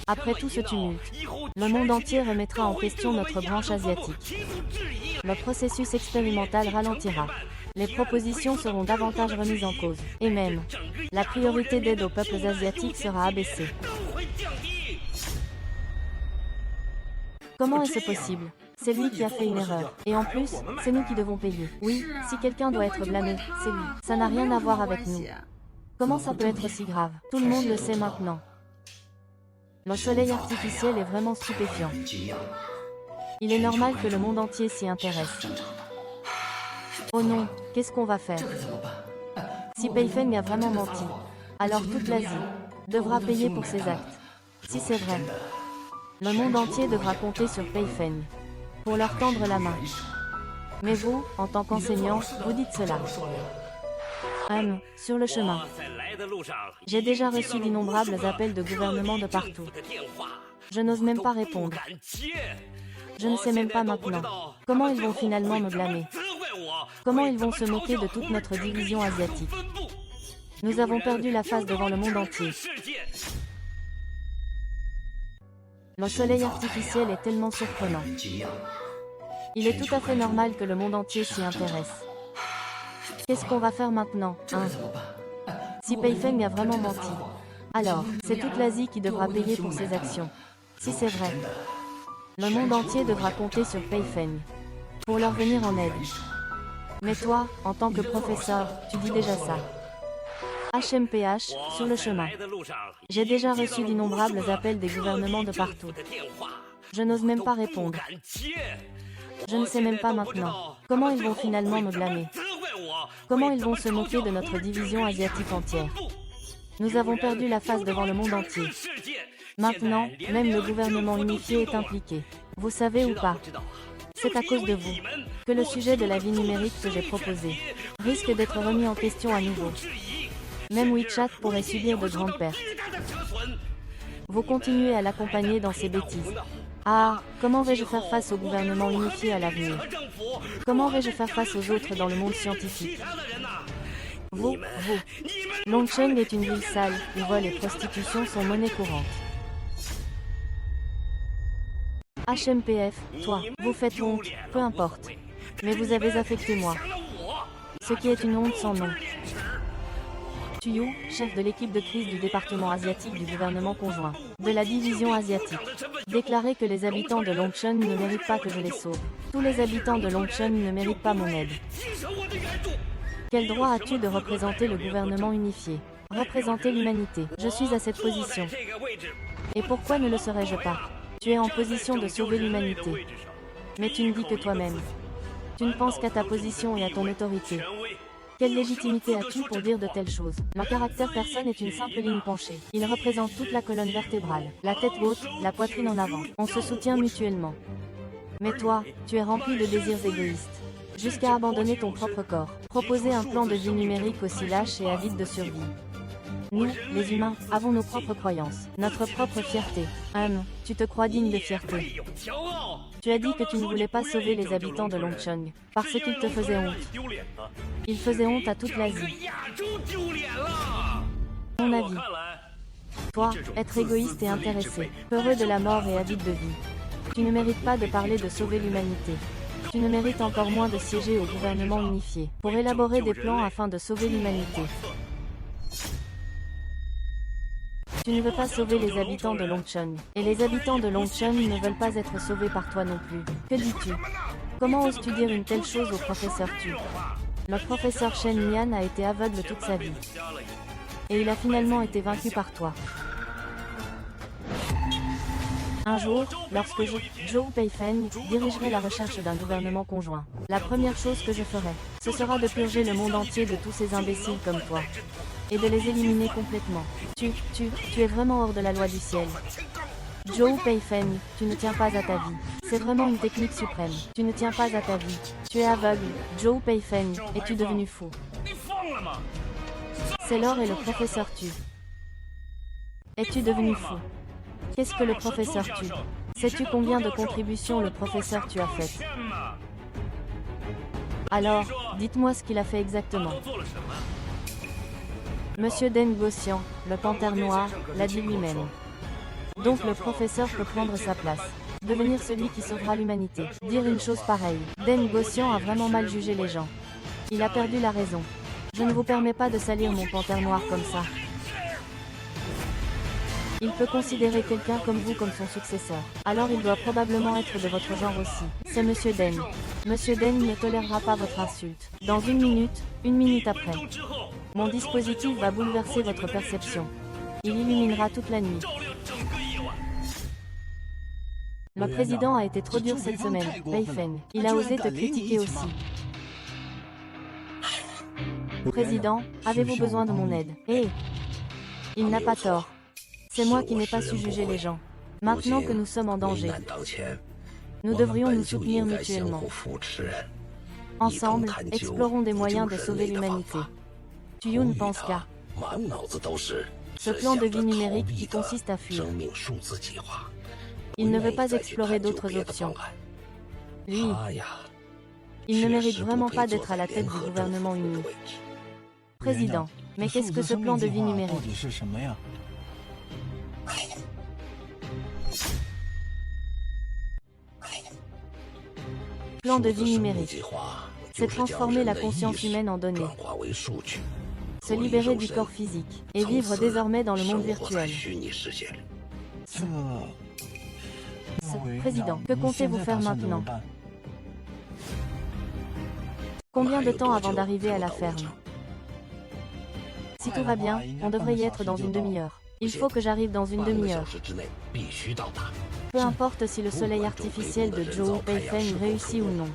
Après tout ce tumulte, 以后 le monde entier remettra en question notre branche asiatique. 提出质疑， Le processus expérimental ralentira. Les propositions seront davantage remises en cause. Et même, la priorité d'aide aux peuples asiatiques sera abaissée. 都会降低。 Comment est-ce possible? C'est lui qui a fait une erreur. Et en plus, c'est nous qui devons payer. Oui, si quelqu'un doit être blâmé, c'est lui. Ça n'a rien à voir avec nous. Comment ça peut être si grave? Tout le monde le sait maintenant. Le soleil artificiel est vraiment stupéfiant. Il est normal que le monde entier s'y intéresse. Oh non, qu'est-ce qu'on va faire? Si Peifeng a vraiment menti, alors toute l'Asie devra payer pour ses actes. Si c'est vrai, le monde entier devra compter sur Peifeng pour leur tendre la main. Mais vous, en tant qu'enseignant, vous dites cela. Sur le chemin, 在来的路上， j'ai déjà reçu d'innombrables appels de gouvernement de partout. 的电话 Je n'ose même pas répondre. 敢接。 Je ne sais même pas maintenant. Comment ils vont finalement me blâmer? 责怪我， Comment ils vont se moquer de toute notre division asiatique? 分布 Nous avons perdu la face devant le monde entier. 世界。 Le soleil artificiel est tellement surprenant. Il est tout à fait normal que le monde entier s'y intéresse. Qu'est-ce qu'on va faire maintenant, hein? Si Peifeng a vraiment menti, alors c'est toute l'Asie qui devra payer pour ses actions. Si c'est vrai, le monde entier devra compter sur Peifeng pour leur venir en aide. Mais toi, en tant que professeur, tu dis déjà ça. HMPH, sur le chemin. 来的路上， J'ai déjà reçu d'innombrables appels des gouvernements de partout. 的电话 Je n'ose même pas répondre. 敢接。 Je ne sais même pas maintenant. Comment ils vont finalement me blâmer? 责怪我， Comment ils vont se moquer de notre division asiatique entière? Nous avons perdu la face devant le monde entier. 世界 Maintenant, même le gouvernement unifié est impliqué. Vous savez ou pas? C'est à cause de vous que le sujet de la vie numérique que j'ai proposé risque d'être remis en question à nouveau. Même WeChat pourrait subir de grandes pertes. Vous continuez à l'accompagner dans ses bêtises. Ah, comment vais-je faire face au gouvernement unifié à l'avenir? Comment vais-je faire face aux autres dans le monde scientifique? Vous. Longcheng est une ville sale, où vol et prostitution sont monnaie courante. HMPF, toi, vous faites honte, peu importe. Mais vous avez affecté moi. Ce qui est une honte sans nom. Tuyu, chef de l'équipe de crise du département asiatique du gouvernement conjoint, de la division asiatique, déclarait que les habitants de Longcheng ne méritent pas que je les sauve. Tous les habitants de Longcheng ne méritent pas mon aide. Quel droit as-tu de représenter le gouvernement unifié? Représenter l'humanité. Je suis à cette position. Et pourquoi ne le serais-je pas? Tu es en position de sauver l'humanité. Mais tu ne dis que toi-même. Tu ne penses qu'à ta position et à ton autorité. Quelle légitimité as-tu pour dire de telles choses? Le caractère personne est une simple ligne penchée. Il représente toute la colonne vertébrale, la tête haute, la poitrine en avant. On se soutient mutuellement. Mais toi, tu es rempli de désirs égoïstes. Jusqu'à abandonner ton propre corps. Proposer un plan de vie numérique aussi lâche et avide de survie. Nous, les humains, avons nos propres croyances, notre propre fierté. Tu te crois digne de fierté. Tu as dit que tu ne voulais pas sauver les habitants de Longcheng, parce qu'ils te faisaient honte. Ils faisaient honte à toute l'Asie. Mon avis. Toi, être égoïste et intéressé, peureux de la mort et avide de vie. Tu ne mérites pas de parler de sauver l'humanité. Tu ne mérites encore moins de siéger au gouvernement unifié, pour élaborer des plans afin de sauver l'humanité. Tu ne veux pas sauver les habitants de Longcheng, et les habitants de Longcheng ne veulent pas être sauvés par toi non plus. Que dis-tu? Comment oses-tu dire une telle chose au professeur Tu? Le professeur Shen Lian a été aveugle toute sa vie. Et il a finalement été vaincu par toi. Un jour, lorsque Zhou Peifeng, dirigerai la recherche d'un gouvernement conjoint, la première chose que je ferai, ce sera de purger le monde entier de tous ces imbéciles comme toi. Et de les éliminer complètement. Tu es vraiment hors de la loi du ciel. Zhou Peifeng, tu ne tiens pas à ta vie. C'est vraiment une technique suprême. Tu ne tiens pas à ta vie. Tu es aveugle, Zhou Peifeng, es-tu devenu fou? C'est l'or et le professeur Tu. Es-tu devenu fou? Qu'est-ce que le professeur Tu? Sais-tu combien de contributions le professeur Tu a faites? Alors, dites-moi ce qu'il a fait exactement. Monsieur Deng Goxian, le panthère noir, l'a dit lui-même. Donc le professeur peut prendre sa place. Devenir celui qui sauvera l'humanité. Dire une chose pareille. Deng Goxian a vraiment mal jugé les gens. Il a perdu la raison. Je ne vous permets pas de salir mon panthère noir comme ça. Il peut considérer quelqu'un comme vous comme son successeur. Alors il doit probablement être de votre genre aussi. C'est Monsieur Deng. Monsieur Deng ne tolérera pas votre insulte. Dans une minute après. Mon dispositif va bouleverser votre perception. Il illuminera toute la nuit. Le président a été trop dur cette semaine, Peifeng. Il a osé te critiquer aussi. Président, avez-vous besoin de mon aide? Il n'a pas tort. C'est moi qui n'ai pas su juger les gens. Maintenant que nous sommes en danger, nous devrions nous soutenir mutuellement. Ensemble, explorons des moyens de sauver l'humanité. Tuyun pense qu'à ce plan de vie numérique qui consiste à fuir. Il ne veut pas explorer d'autres options. Lui, il ne mérite vraiment pas d'être à la tête du gouvernement uni. Président, mais qu'est-ce que ce plan de vie numérique? Plan de vie numérique. C'est transformer la conscience humaine en données. Se libérer du corps physique et vivre désormais dans le monde virtuel. Président, que comptez-vous faire maintenant? Combien de temps avant d'arriver à la ferme? Si tout va bien, on devrait y être dans une demi-heure. Il faut que j'arrive dans une demi-heure. Peu importe si le soleil artificiel de Zhou Peifeng réussit ou non.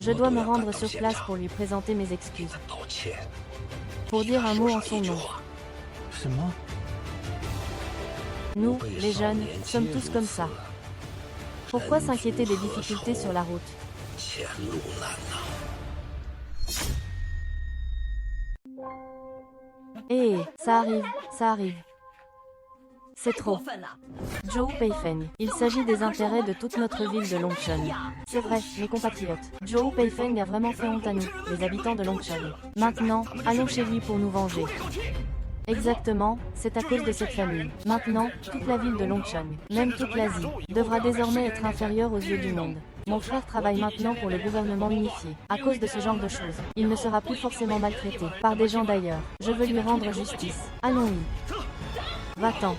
Je dois me rendre sur place pour lui présenter mes excuses. Pour dire un mot en son nom. Nous, les jeunes, sommes tous comme ça. Pourquoi s'inquiéter des difficultés sur la route? Ça arrive. C'est trop. Zhou Peifeng, il s'agit des intérêts de toute notre ville de Longcheng. C'est vrai, mes compatriotes. Zhou Peifeng a vraiment fait honte à nous, les habitants de Longcheng. Maintenant, allons chez lui pour nous venger. Exactement, c'est à cause de cette famille. Maintenant, toute la ville de Longcheng, même toute l'Asie, devra désormais être inférieure aux yeux du monde. Mon frère travaille maintenant pour le gouvernement unifié. À cause de ce genre de choses, il ne sera plus forcément maltraité par des gens d'ailleurs. Je veux lui rendre justice. Allons-y. Va-t'en.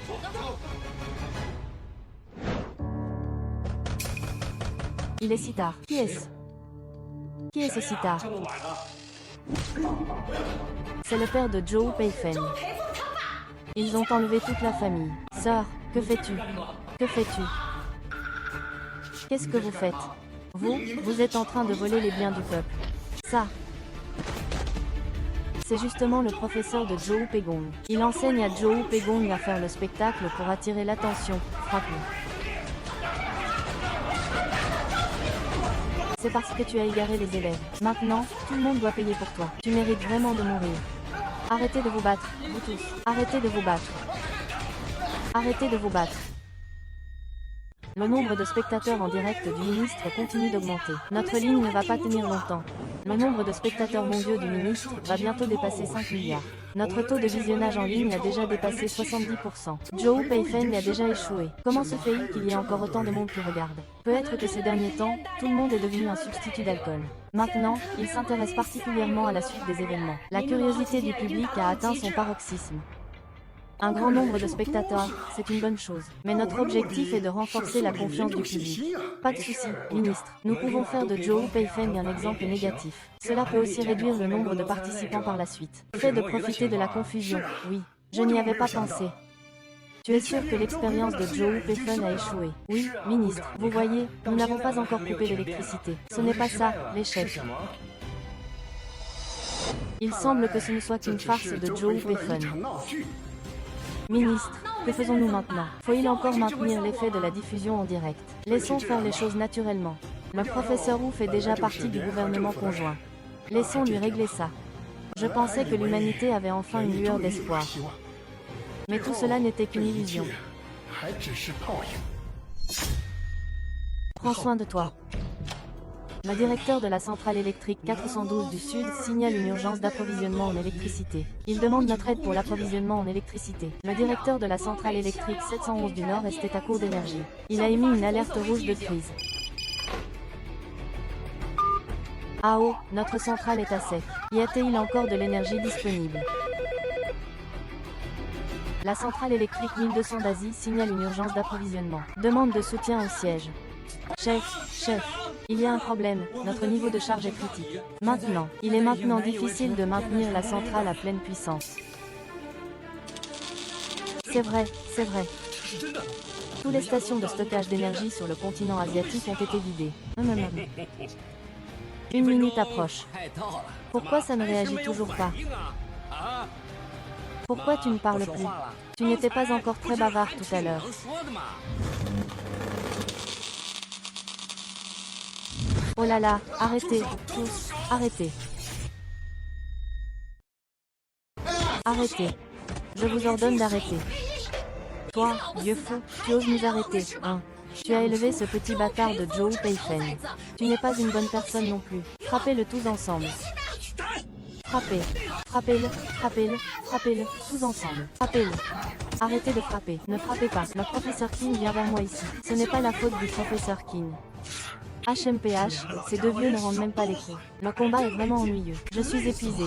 Il est si tard. Qui est-ce? Qui est ce si tard? C'est le père de Zhou Peifeng. Ils ont enlevé toute la famille. Sœur, que fais-tu? Que fais-tu? Qu'est-ce que vous faites? Vous êtes en train de voler les biens du peuple. Ça, c'est justement le professeur de Zhou Pegong. Il enseigne à Zhou Pegong à faire le spectacle pour attirer l'attention. Frappe-le. C'est parce que tu as égaré les élèves. Maintenant, tout le monde doit payer pour toi. Tu mérites vraiment de mourir. Arrêtez de vous battre, vous tous. Arrêtez de vous battre. Arrêtez de vous battre. Le nombre de spectateurs en direct du ministre continue d'augmenter. Notre ligne ne va pas tenir longtemps. Le nombre de spectateurs mondiaux du ministre va bientôt dépasser 5 milliards. Notre taux de visionnage en ligne a déjà dépassé 70%. Zhou Peifeng a déjà échoué. Comment se fait-il qu'il y ait encore autant de monde qui regarde? Peut-être que ces derniers temps, tout le monde est devenu un substitut d'alcool. Maintenant, il s'intéresse particulièrement à la suite des événements. La curiosité du public a atteint son paroxysme. Un grand nombre de spectateurs, c'est une bonne chose. Mais notre objectif est de renforcer la confiance du public. Pas de souci, ministre. Nous pouvons faire de Zhou Peifeng un exemple négatif. Cela peut aussi réduire le nombre de participants par la suite. Fait de profiter de la confusion, oui. Je n'y avais pas pensé. Tu es sûr que l'expérience de Zhou Peifeng a échoué? Oui, ministre. Vous voyez, nous n'avons pas encore coupé l'électricité. Ce n'est pas ça, l'échec. Il semble que ce ne soit qu'une farce de Zhou Peifeng. Ministre, que faisons-nous maintenant? Faut-il encore maintenir l'effet de la diffusion en direct? Laissons faire les choses naturellement. Le professeur Wu fait déjà partie du gouvernement conjoint. Laissons lui régler ça. Je pensais que l'humanité avait enfin une lueur d'espoir. Mais tout cela n'était qu'une illusion. Prends soin de toi. Le directeur de la centrale électrique 412 du Sud signale une urgence d'approvisionnement en électricité. Il demande notre aide pour l'approvisionnement en électricité. Le directeur de la centrale électrique 711 du Nord est à court d'énergie. Il a émis une alerte rouge de crise. Ah oh, notre centrale est à sec. Y a-t-il encore de l'énergie disponible? La centrale électrique 1200 d'Asie signale une urgence d'approvisionnement. Demande de soutien au siège. Chef, il y a un problème, notre niveau de charge est critique. Maintenant, il est maintenant difficile de maintenir la centrale à pleine puissance. C'est vrai. Toutes les stations de stockage d'énergie sur le continent asiatique ont été vidées. Une minute approche. Pourquoi ça ne réagit toujours pas? Pourquoi tu ne parles plus? Tu n'étais pas encore très bavard tout à l'heure. Oh là là, arrêtez, tous, arrêtez. Arrêtez. Je vous ordonne d'arrêter. Toi, vieux fou, tu oses nous arrêter, hein? Tu as élevé ce petit bâtard de Zhou Peifeng. Tu n'es pas une bonne personne non plus. Frappez-le tous ensemble. Frappez-le, tous ensemble. Frappez-le. Arrêtez de frapper, ne frappez pas. Le professeur King vient vers moi ici. Ce n'est pas la faute du professeur King. HMPH, ces deux vieux ne rendent même pas les coups. Le combat est vraiment ennuyeux. Je suis épuisé.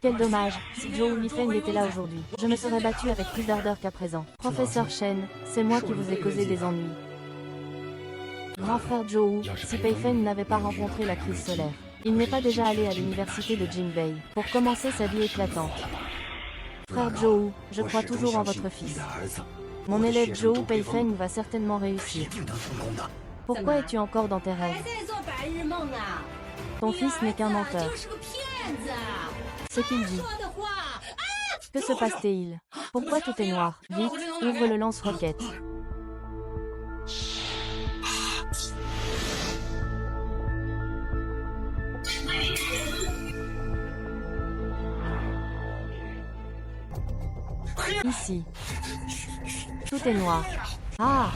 Quel dommage, si Zhou Weifeng était là aujourd'hui, je me serais battu avec plus d'ardeur qu'à présent. Professeur Shen, c'est moi qui vous ai causé des ennuis. Grand frère Zhou, si Peifeng n'avait pas rencontré la crise solaire, il n'est pas déjà allé à l'université de Jinbei pour commencer sa vie éclatante. Frère Zhou, je crois toujours en votre fils. Mon élève Zhou Peifeng va certainement réussir. Pourquoi es-tu encore dans tes rêves? Ton fils n'est qu'un menteur. Ce qu'il dit. Que se passe-t-il? Pourquoi tout est noir? Vite, ouvre le lance-roquette. Ici. Tout est noir. Ah!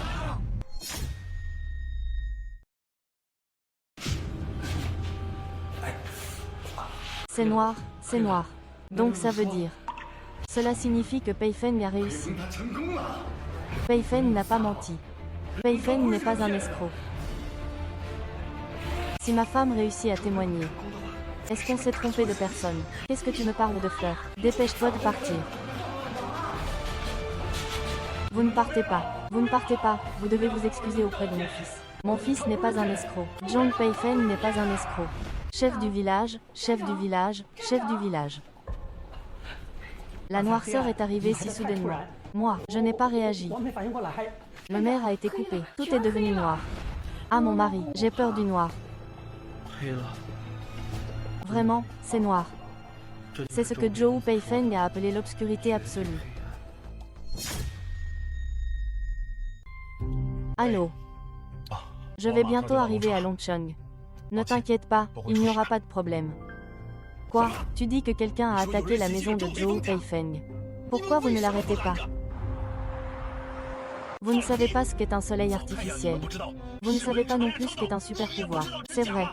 C'est noir, c'est noir. Donc ça veut dire. Cela signifie que Peifeng a réussi. Peifeng n'a pas menti. Peifeng n'est pas un escroc. Si ma femme réussit à témoigner, est-ce qu'on s'est trompé de personne? Qu'est-ce que tu me parles de fleurs? Dépêche-toi de partir. Vous ne partez pas. Vous ne partez pas. Vous devez vous excuser auprès de mon fils. Mon fils n'est pas un escroc. Zhou Peifeng n'est pas un escroc. Chef du village, chef du village, chef du village. La noirceur est arrivée si soudainement. Moi, je n'ai pas réagi. Le maire a été coupé. Tout est devenu noir. Ah mon mari, j'ai peur du noir. 黑了， Vraiment, c'est noir. 这 C'est ce que Zhou Peifeng a appelé l'obscurité absolue. Allô? Je vais bientôt arriver à Longcheng. Ne t'inquiète pas, il n'y aura pas de problème. Quoi? Tu dis que quelqu'un a attaqué la maison de Zhou Peifeng. Pourquoi vous ne l'arrêtez pas? Vous ne savez pas ce qu'est un soleil artificiel. Vous ne savez pas non plus ce qu'est un super pouvoir. C'est vrai.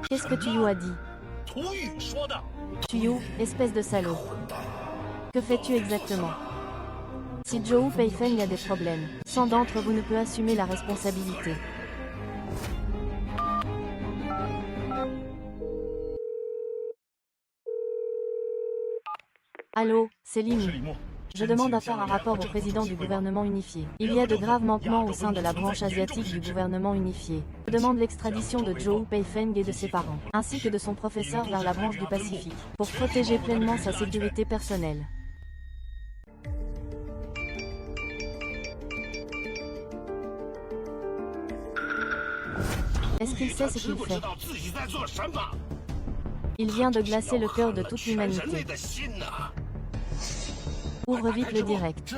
Qu'est-ce que Tuyu a dit? 涂宇说的。 Tuyu, espèce de salaud. Que fais-tu exactement? Si Zhou Peifeng a des problèmes, sans d'entre vous ne peut assumer la responsabilité. Allô, c'est Li Mi. Je demande à faire un rapport au président du gouvernement unifié. Il y a de graves manquements au sein de la branche asiatique du gouvernement unifié. Je demande l'extradition de Zhou Peifeng et de ses parents, ainsi que de son professeur vers la branche du Pacifique, pour protéger pleinement sa sécurité personnelle. Est-ce qu'il sait ce qu'il 不 fait? 知道自己在做什么。 Il vient de glacer le cœur de toute 人类 l'humanité. 的心呐、 Ouvre vite le direct.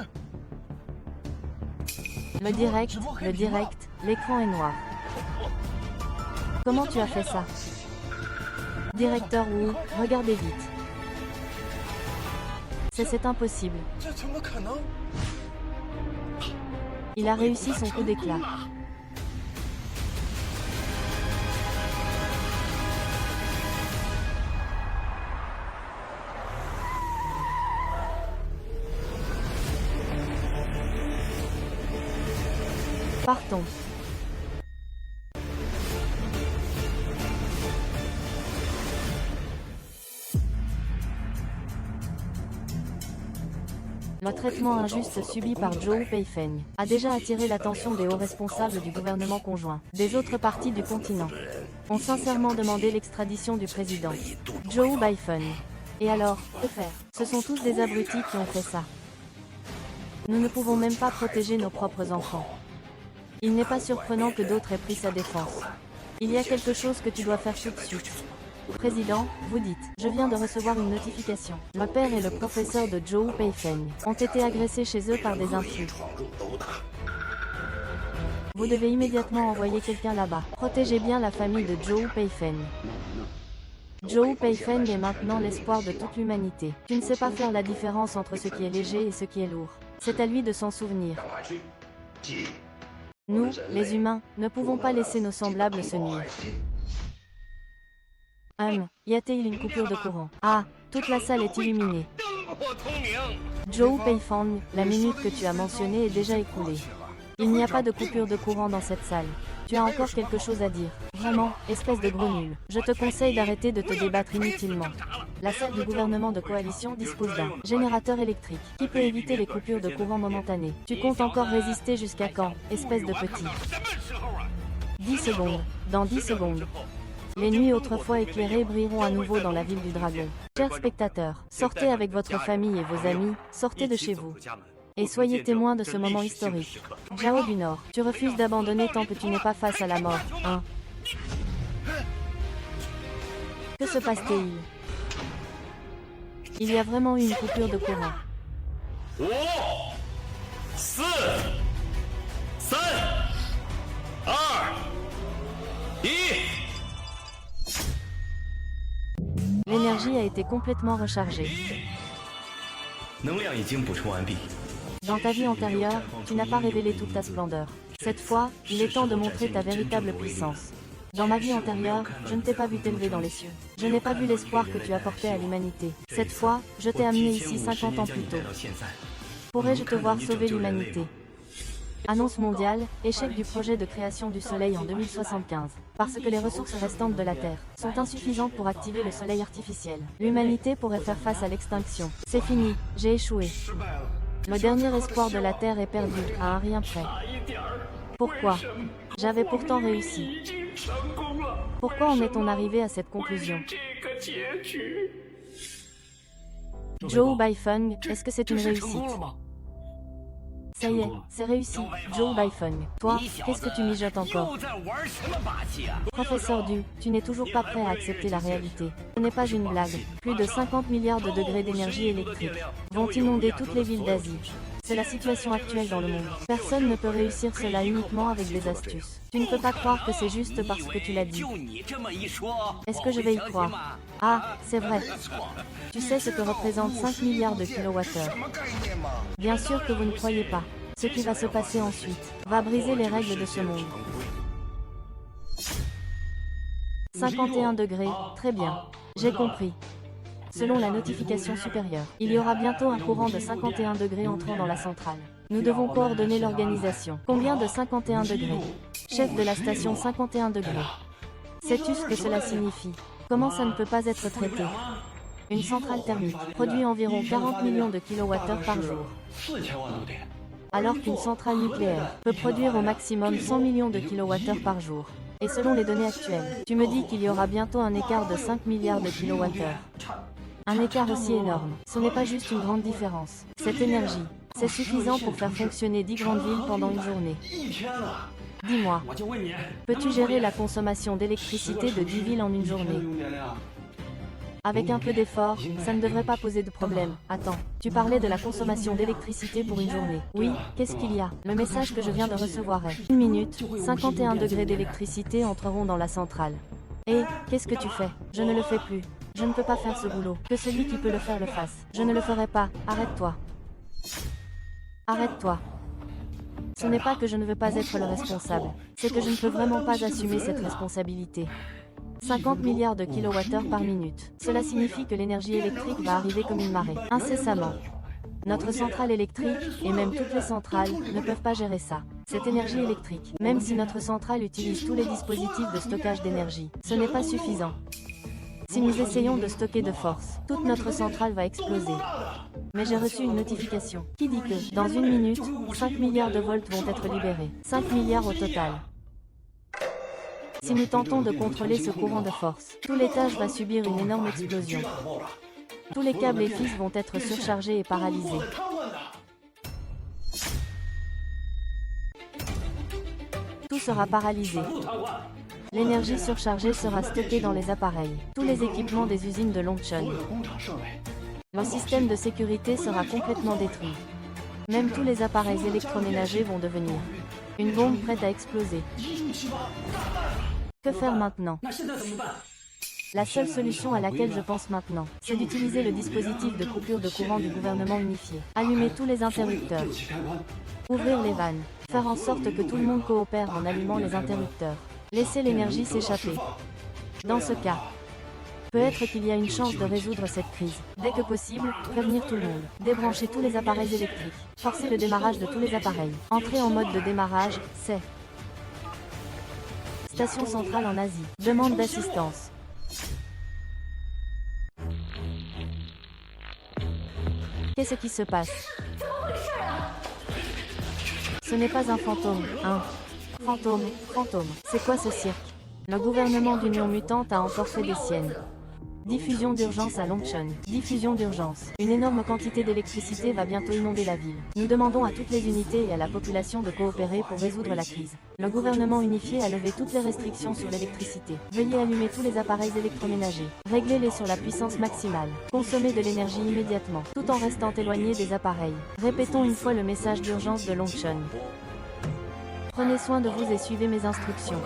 Le direct, l'écran est noir. Comment tu as fait ça? Directeur Wu, regardez vite. C'est impossible. 这怎么可能？ Il a réussi son coup d'éclat. Partons. Le traitement injuste subi par Zhou Peifeng a déjà attiré l'attention des hauts responsables du gouvernement conjoint, des autres parties du continent. Ont sincèrement demandé l'extradition du président Zhou Peifeng. Et alors, que faire? Ce sont tous des abrutis qui ont fait ça. Nous ne pouvons même pas protéger nos propres enfants. Il n'est pas surprenant que d'autres aient pris sa défense. Il y a quelque chose que tu dois faire tout de suite. Président, vous dites, je viens de recevoir une notification. Le père et le professeur de Zhou Peifeng ont été agressés chez eux par des intrus. 闯入斗大， Vous devez immédiatement envoyer quelqu'un là-bas. Protégez bien la famille de Zhou Peifeng. Zhou Peifeng est maintenant l'espoir de toute l'humanité. Tu ne sais pas faire la différence entre ce qui est léger et ce qui est lourd. C'est à lui de s'en souvenir. 赶快去记 Nous, les humains, ne pouvons pas laisser nos semblables se nuire. Y a-t-il une coupure de courant? Ah, toute la salle est illuminée. 灯火通明。 Zhou Peifeng, la minute que tu as mentionnée est déjà écoulée. Il n'y a pas de coupure de courant dans cette salle. Tu as encore quelque chose à dire. Vraiment, espèce de gros nul. Je te conseille d'arrêter de te débattre inutilement. La salle du gouvernement de coalition dispose d'un générateur électrique qui peut éviter les coupures de courant momentanées. Tu comptes encore résister jusqu'à quand, espèce de petit? 什么时候啊？ 10 secondes. Dans 10 secondes. Les nuits autrefois éclairées brilleront à nouveau dans la ville du dragon. Chers spectateurs, sortez avec votre famille et vos amis, sortez de chez vous. Et soyez témoins de ce moment historique. Zhao du Nord, tu refuses d'abandonner tant que tu n'es pas face à la mort, hein? Que se passe-t-il? Il y a vraiment eu une coupure de courant. 5、4、3、2、1。 L'énergie a été complètement rechargée. 能量已经补充完毕。 Dans ta vie antérieure, tu n'as pas révélé toute ta splendeur. Cette fois, il est temps de montrer ta véritable puissance. Dans ma vie antérieure, je ne t'ai pas vu t'élever dans les cieux. Je n'ai pas vu l'espoir que tu apportais à l'humanité. Cette fois, je t'ai amené ici 50 ans plus tôt. Pourrais-je te voir sauver l'humanité? Annonce mondiale, échec du projet de création du Soleil en 2075. Parce que les ressources restantes de la Terre sont insuffisantes pour activer le Soleil artificiel. L'humanité pourrait faire face à l'extinction. C'est fini, j'ai échoué. Le dernier espoir de la Terre est perdu, à un rien près. Pourquoi? J'avais pourtant réussi. Pourquoi en est-on arrivé à cette conclusion? Zhou Peifeng, est-ce que c'est une réussite? Ça y est, c'est réussi. Joe Baifeng. Toi, qu'est-ce que tu mijotes encore? 又在玩什么把戏啊？ Professeur Du, tu n'es toujours pas prêt à accepter la réalité. Ce n'est pas une blague. Plus de 50 milliards de degrés d'énergie électrique vont inonder toutes les villes d'Asie. C'est la situation actuelle dans le monde. Personne ne peut réussir cela uniquement avec des astuces. Tu ne peux pas croire que c'est juste parce que tu l'as dit. 就你这么一说， Est-ce que je vais y croire? Ah, c'est vrai. Tu sais ce que représente 5 milliards de kilowattheures. 什么概念嘛？ Bien sûr que vous ne croyez pas. Ce qui va se passer ensuite va briser les règles de ce monde. 51 degrés, très bien. J'ai compris. Selon la notification supérieure, il y aura bientôt un courant de 51 degrés entrant dans la centrale. Nous devons coordonner l'organisation. Combien de 51 degrés? Chef de la station 51 degrés. Sais-tu ce que cela signifie? Comment ça ne peut pas être traité? Une centrale thermique produit environ 40 millions de kilowattheures par jour. Alors qu'une centrale nucléaire peut produire au maximum 100 millions de kilowattheures par jour. Et selon les données actuelles, tu me dis qu'il y aura bientôt un écart de 5 milliards de kilowattheures. Un écart aussi énorme, ce n'est pas juste une grande différence. Cette énergie, c'est suffisant pour faire fonctionner 10 grandes villes pendant une journée. Dis-moi, peux-tu gérer la consommation d'électricité de 10 villes en une journée? Avec un peu d'effort, ça ne devrait pas poser de problème. Attends, tu parlais de la consommation d'électricité pour une journée. Oui, qu'est-ce qu'il y a? Le message que je viens de recevoir est 1 minute, 51 degrés d'électricité entreront dans la centrale. Et, qu'est-ce que tu fais? Je ne le fais plus. Je ne peux pas faire ce boulot. Que celui qui peut le faire le fasse. Je ne le ferai pas. Arrête-toi. Arrête-toi. Ce n'est pas que je ne veux pas être le responsable. C'est que je ne peux vraiment pas assumer cette responsabilité. 50 milliards de kilowattheures par minute. Cela signifie que l'énergie électrique va arriver comme une marée, incessamment. Notre centrale électrique, et même toutes les centrales, ne peuvent pas gérer ça. Cette énergie électrique, même si notre centrale utilise tous les dispositifs de stockage d'énergie, ce n'est pas suffisant. Si nous essayons de stocker de force, toute notre centrale va exploser. Mais j'ai reçu une notification qui dit que, dans une minute, 5 milliards de volts vont être libérés. 5 milliards au total. Si nous tentons de contrôler ce courant de force, tout l'étage va subir une énorme explosion. Tous les câbles et fils vont être surchargés et paralysés. Tout sera paralysé. L'énergie surchargée sera stockée dans les appareils, tous les équipements des usines de Longchun. Le système de sécurité sera complètement détruit. Même tous les appareils électroménagers vont devenir une bombe prête à exploser. Que faire maintenant? La seule solution à laquelle je pense maintenant, c'est d'utiliser le dispositif de coupure de courant du gouvernement unifié. Allumer tous les interrupteurs. Ouvrir les vannes. Faire en sorte que tout le monde coopère en allumant les interrupteurs. Laisser l'énergie s'échapper. Dans ce cas, peut-être qu'il y a une chance de résoudre cette crise. Dès que possible, prévenir tout le monde. Débrancher tous les appareils électriques. Forcer le démarrage de tous les appareils. Entrer en mode de démarrage, c'est... Station centrale en Asie. Demande d'assistance. Qu'est-ce qui se passe? Ce n'est pas un fantôme, hein? Fantôme. C'est quoi ce cirque? Le gouvernement d'Union Mutante a encore fait des siennes. Diffusion d'urgence à Longchun. Diffusion d'urgence. Une énorme quantité d'électricité va bientôt inonder la ville. Nous demandons à toutes les unités et à la population de coopérer pour résoudre la crise. Le gouvernement unifié a levé toutes les restrictions sur l'électricité. Veuillez allumer tous les appareils électroménagers. Réglez-les sur la puissance maximale. Consommez de l'énergie immédiatement, tout en restant éloigné des appareils. Répétons une fois le message d'urgence de Longchun. Prenez soin de vous et suivez mes instructions.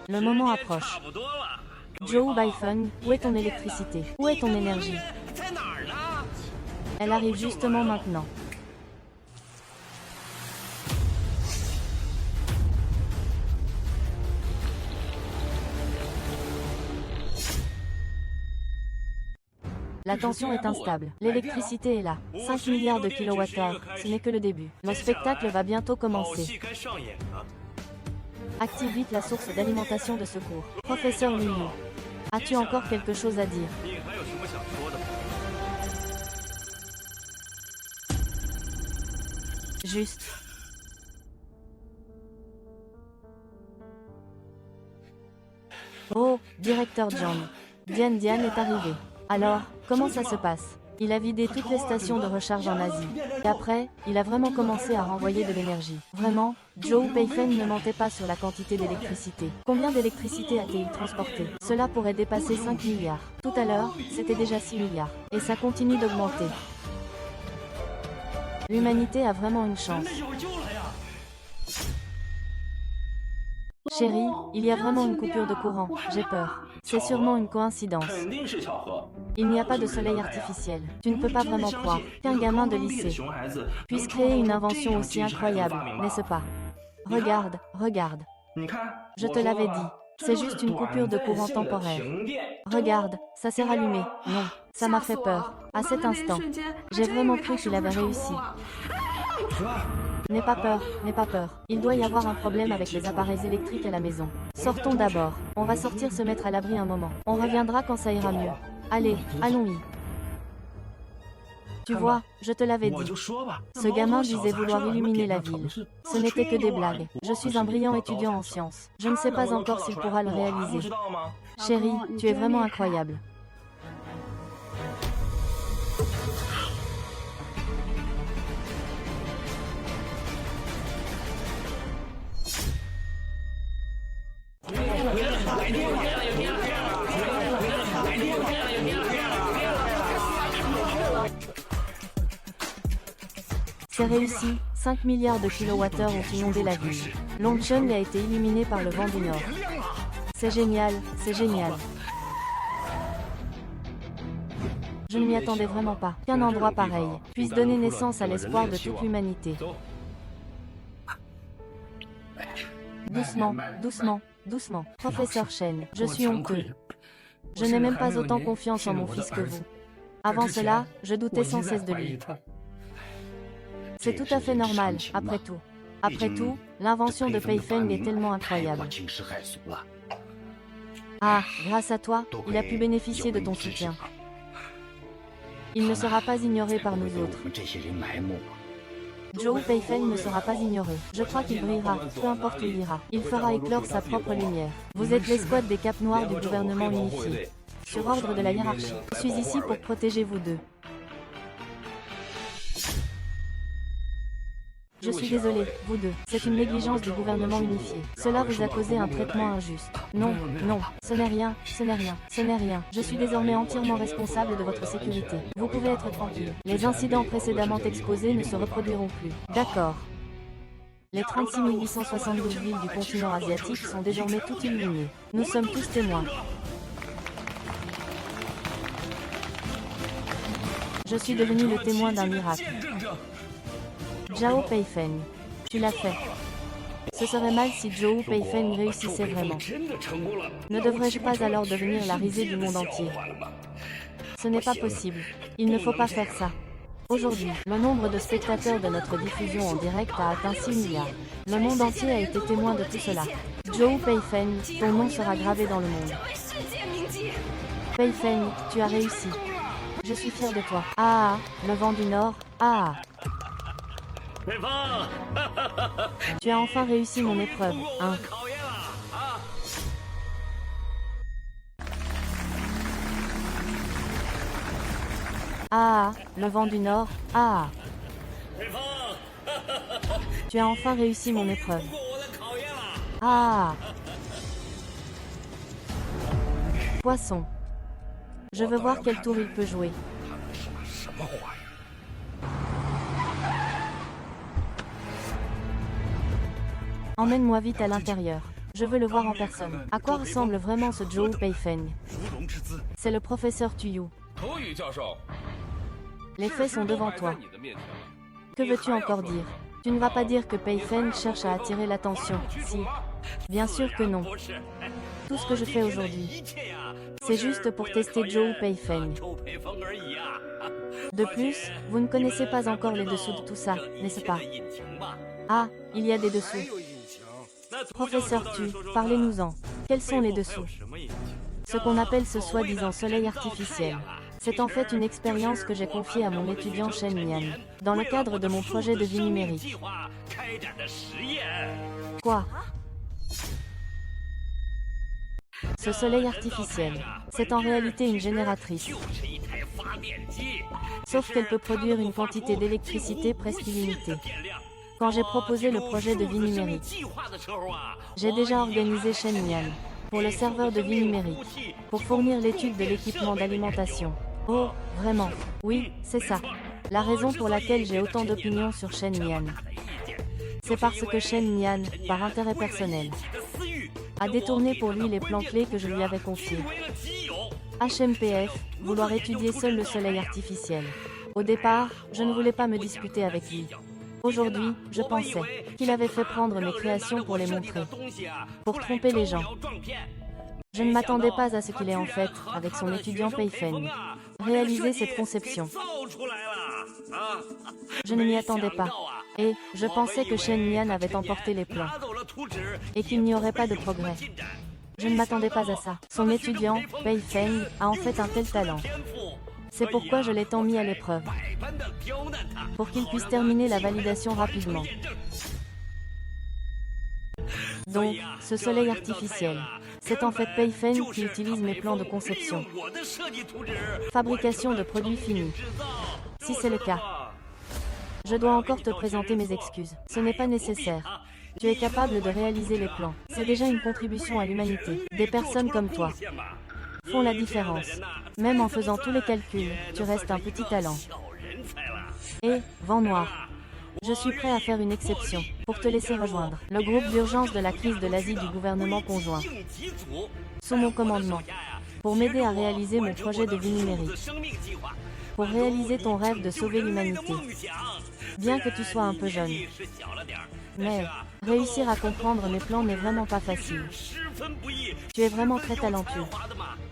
Le moment approche. 差不多了。 Joe Baifeng, où est ton électricité? Où est ton énergie? 在哪儿呢？ Elle arrive justement maintenant. La tension est instable. L'électricité est là. 5 milliards de kilowattheures. Ce n'est que le début. Le spectacle va bientôt 好 commencer. 戏该上演了。 Active vite la source d'alimentation de secours. Professeur Liu, as-tu encore quelque chose à dire? 你还有什么想说的？ Juste. Oh, directeur John. Diane est arrivée. Alors, comment ça se passe? Il a vidé toutes les stations de recharge en Asie. Et après, il a vraiment commencé à renvoyer de l'énergie. Vraiment, Zhou Peifeng ne mentait pas sur la quantité d'électricité. Combien d'électricité a-t-il transporté? Cela pourrait dépasser 5 milliards. Tout à l'heure, c'était déjà 6 milliards. Et ça continue d'augmenter. L'humanité a vraiment une chance. Chérie, il y a vraiment une coupure de courant. J'ai peur. C'est sûrement une coïncidence. 肯定是巧合。 Il n'y a pas de soleil artificiel. Tu ne peux pas vraiment croire qu'un gamin de lycée 熊孩子 puisse créer une invention aussi incroyable, n'est-ce pas? Regarde, regarde. 你看， Je te l'avais dit. C'est juste une coupure de courant temporaire. 停电。 Regarde, ça s'est rallumé. Non, ça m'a fait peur. À cet instant, j'ai vraiment cru qu'il avait réussi. N'aie pas peur, n'aie pas peur. Il doit y avoir un problème avec les appareils électriques à la maison. Sortons d'abord. On va sortir se mettre à l'abri un moment. On reviendra quand ça ira mieux. Allez, allons-y. Tu vois, je te l'avais 我 dit. 就说吧， Ce gamin disait vouloir illuminer la ville. Ce n'était que des blagues. Je suis un brillant étudiant en sciences. Je ne sais pas encore s'il pourra le 我还不 réaliser. 知道吗？ Chérie, tu es vraiment incroyable. C'est réussi, 5 milliards de kilowattheures ont inondé la ville. Longcheng a été illuminé par le vent du nord. C'est génial, c'est génial. Je ne m'y attendais vraiment pas. Qu'un endroit pareil puisse donner naissance à l'espoir de toute l'humanité. Doucement, doucement, doucement. Professeur Shen, je suis honteux. Je n'ai même pas autant confiance en mon fils que vous. Avant cela, je doutais sans cesse de lui. C'est tout à fait normal, après tout. Après tout, l'invention de Peifeng est tellement incroyable. 惊世骇俗了。 Ah, grâce à toi, il a pu bénéficier de ton soutien. Il ne sera pas ignoré par nous autres. 我们这些人埋没。 Zhou Peifeng ne sera pas ignoré. Je crois qu'il brillera, peu importe où il ira. Il fera éclore sa propre lumière. Vous êtes l'escouade des capes noirs du gouvernement unifié. Sur ordre de la hiérarchie. Je suis ici pour protéger vous deux. Je suis désolé, vous deux. C'est une négligence du gouvernement unifié. Cela vous a causé un traitement injuste. Non, non, ce n'est rien, ce n'est rien, ce n'est rien. Je suis désormais entièrement responsable de votre sécurité. Vous pouvez être tranquille. Les incidents précédemment exposés ne se reproduiront plus. D'accord. Les 36 872 villes du continent asiatique sont désormais toutes illuminées. Nous sommes tous témoins. Je suis devenu le témoin d'un miracle. Zhao Peifeng, tu l'as fait. Ce serait mal si Zhou Peifeng réussissait vraiment. 真的成功了。 Ne devrais-je pas alors devenir la risée du monde entier? Ce n'est pas possible. Il ne faut pas faire ça. Aujourd'hui, le nombre de spectateurs de notre diffusion en direct a atteint 6 milliards. Le monde entier a été témoin de tout cela. Zhou Peifeng, ton nom sera gravé dans le monde. Peifeng, tu as réussi. Je suis fier de toi. Ah, le vent du Nord. Ah, 北方， tu as enfin réussi mon épreuve, 通过我 hein. 的考验了啊！ Ah, le vent du Nord. Ah, 北方， tu as enfin réussi mon épreuve. 通过我的考验了。 Ah, poisson. Je veux voir quel tour il peut jouer. 什么话呀？ Emmène-moi vite à l'intérieur. Je veux le voir en personne. À quoi ressemble vraiment ce Zhou Peifeng? 如龙之姿， C'est le professeur Tuyu. 口语教授， Les faits sont devant toi. Que veux-tu encore dire? Tu ne vas pas dire que Peifeng cherche à attirer l'attention, si? Bien sûr que non. 不是， Tout ce que je fais aujourd'hui, 一切呀， c'est juste pour tester Zhou Peifeng. 周培峰而已啊。 De plus, vous ne connaissez pas encore les dessous de tout ça, n'est-ce pas? 引擎吧？ Ah, il y a des 还 dessous. 有隐情。 那涂教授 Professeur 倒 Tu, 是说说看 parlez-nous-en. Quels sont les 背后还 dessous? 有什么引擎？ Ce qu'on appelle ce soi-disant soleil artificiel. C'est en fait une expérience que j'ai confiée à mon étudiant Shen Mian, dans le cadre de mon projet de vie numérique. 计划开展的实验。 Quoi? Ce soleil artificiel, c'est en réalité une génératrice. 就是一台发 Sauf qu'elle peut produire une quantité d'électricité presque illimitée. Quand j'ai proposé le projet de vie numérique, j'ai déjà organisé Shenyan pour le serveur de vie numérique, pour fournir l'étude de l'équipement d'alimentation. Oh, vraiment? Oui, c'est ça. La raison pour laquelle j'ai autant d'opinions sur Shenyan, c'est parce que Shenyan, par intérêt personnel, a détourné pour lui les plans clés que je lui avais confiés. HMPF, vouloir étudier seul le soleil artificiel. Au départ, je ne voulais pas me disputer avec lui. Aujourd'hui, je pensais qu'il avait fait prendre mes créations pour les montrer, pour tromper les gens. Je ne m'attendais pas à ce qu'il ait en fait, avec son étudiant Pei Feng, réalisé cette conception. Je ne m'y attendais pas. Et je pensais que Shen Yan avait emporté les plans, et qu'il n'y aurait pas de progrès. Je ne m'attendais pas à ça. Son étudiant, Pei Feng, a en fait un tel talent. C'est pourquoi je l'ai tant mis à l'épreuve, pour qu'il puisse terminer la validation rapidement. Donc, ce soleil artificiel, c'est en fait Pei Feng qui utilise mes plans de conception. Fabrication de produits finis. Si c'est le cas, je dois encore te présenter mes excuses. Ce n'est pas nécessaire. Tu es capable de réaliser les plans. C'est déjà une contribution à l'humanité. Des personnes comme toi font la différence. Même en faisant tous les calculs, tu restes un petit talent. Et, vent noir, je suis prêt à faire une exception pour te laisser rejoindre le groupe d'urgence de la crise de l'Asie du gouvernement conjoint, sous mon commandement, pour m'aider à réaliser mon projet de vie numérique, pour réaliser ton rêve de sauver l'humanité. Bien que tu sois un peu jeune. Mais, réussir à comprendre mes plans n'est vraiment pas facile. Tu es vraiment très talentueux.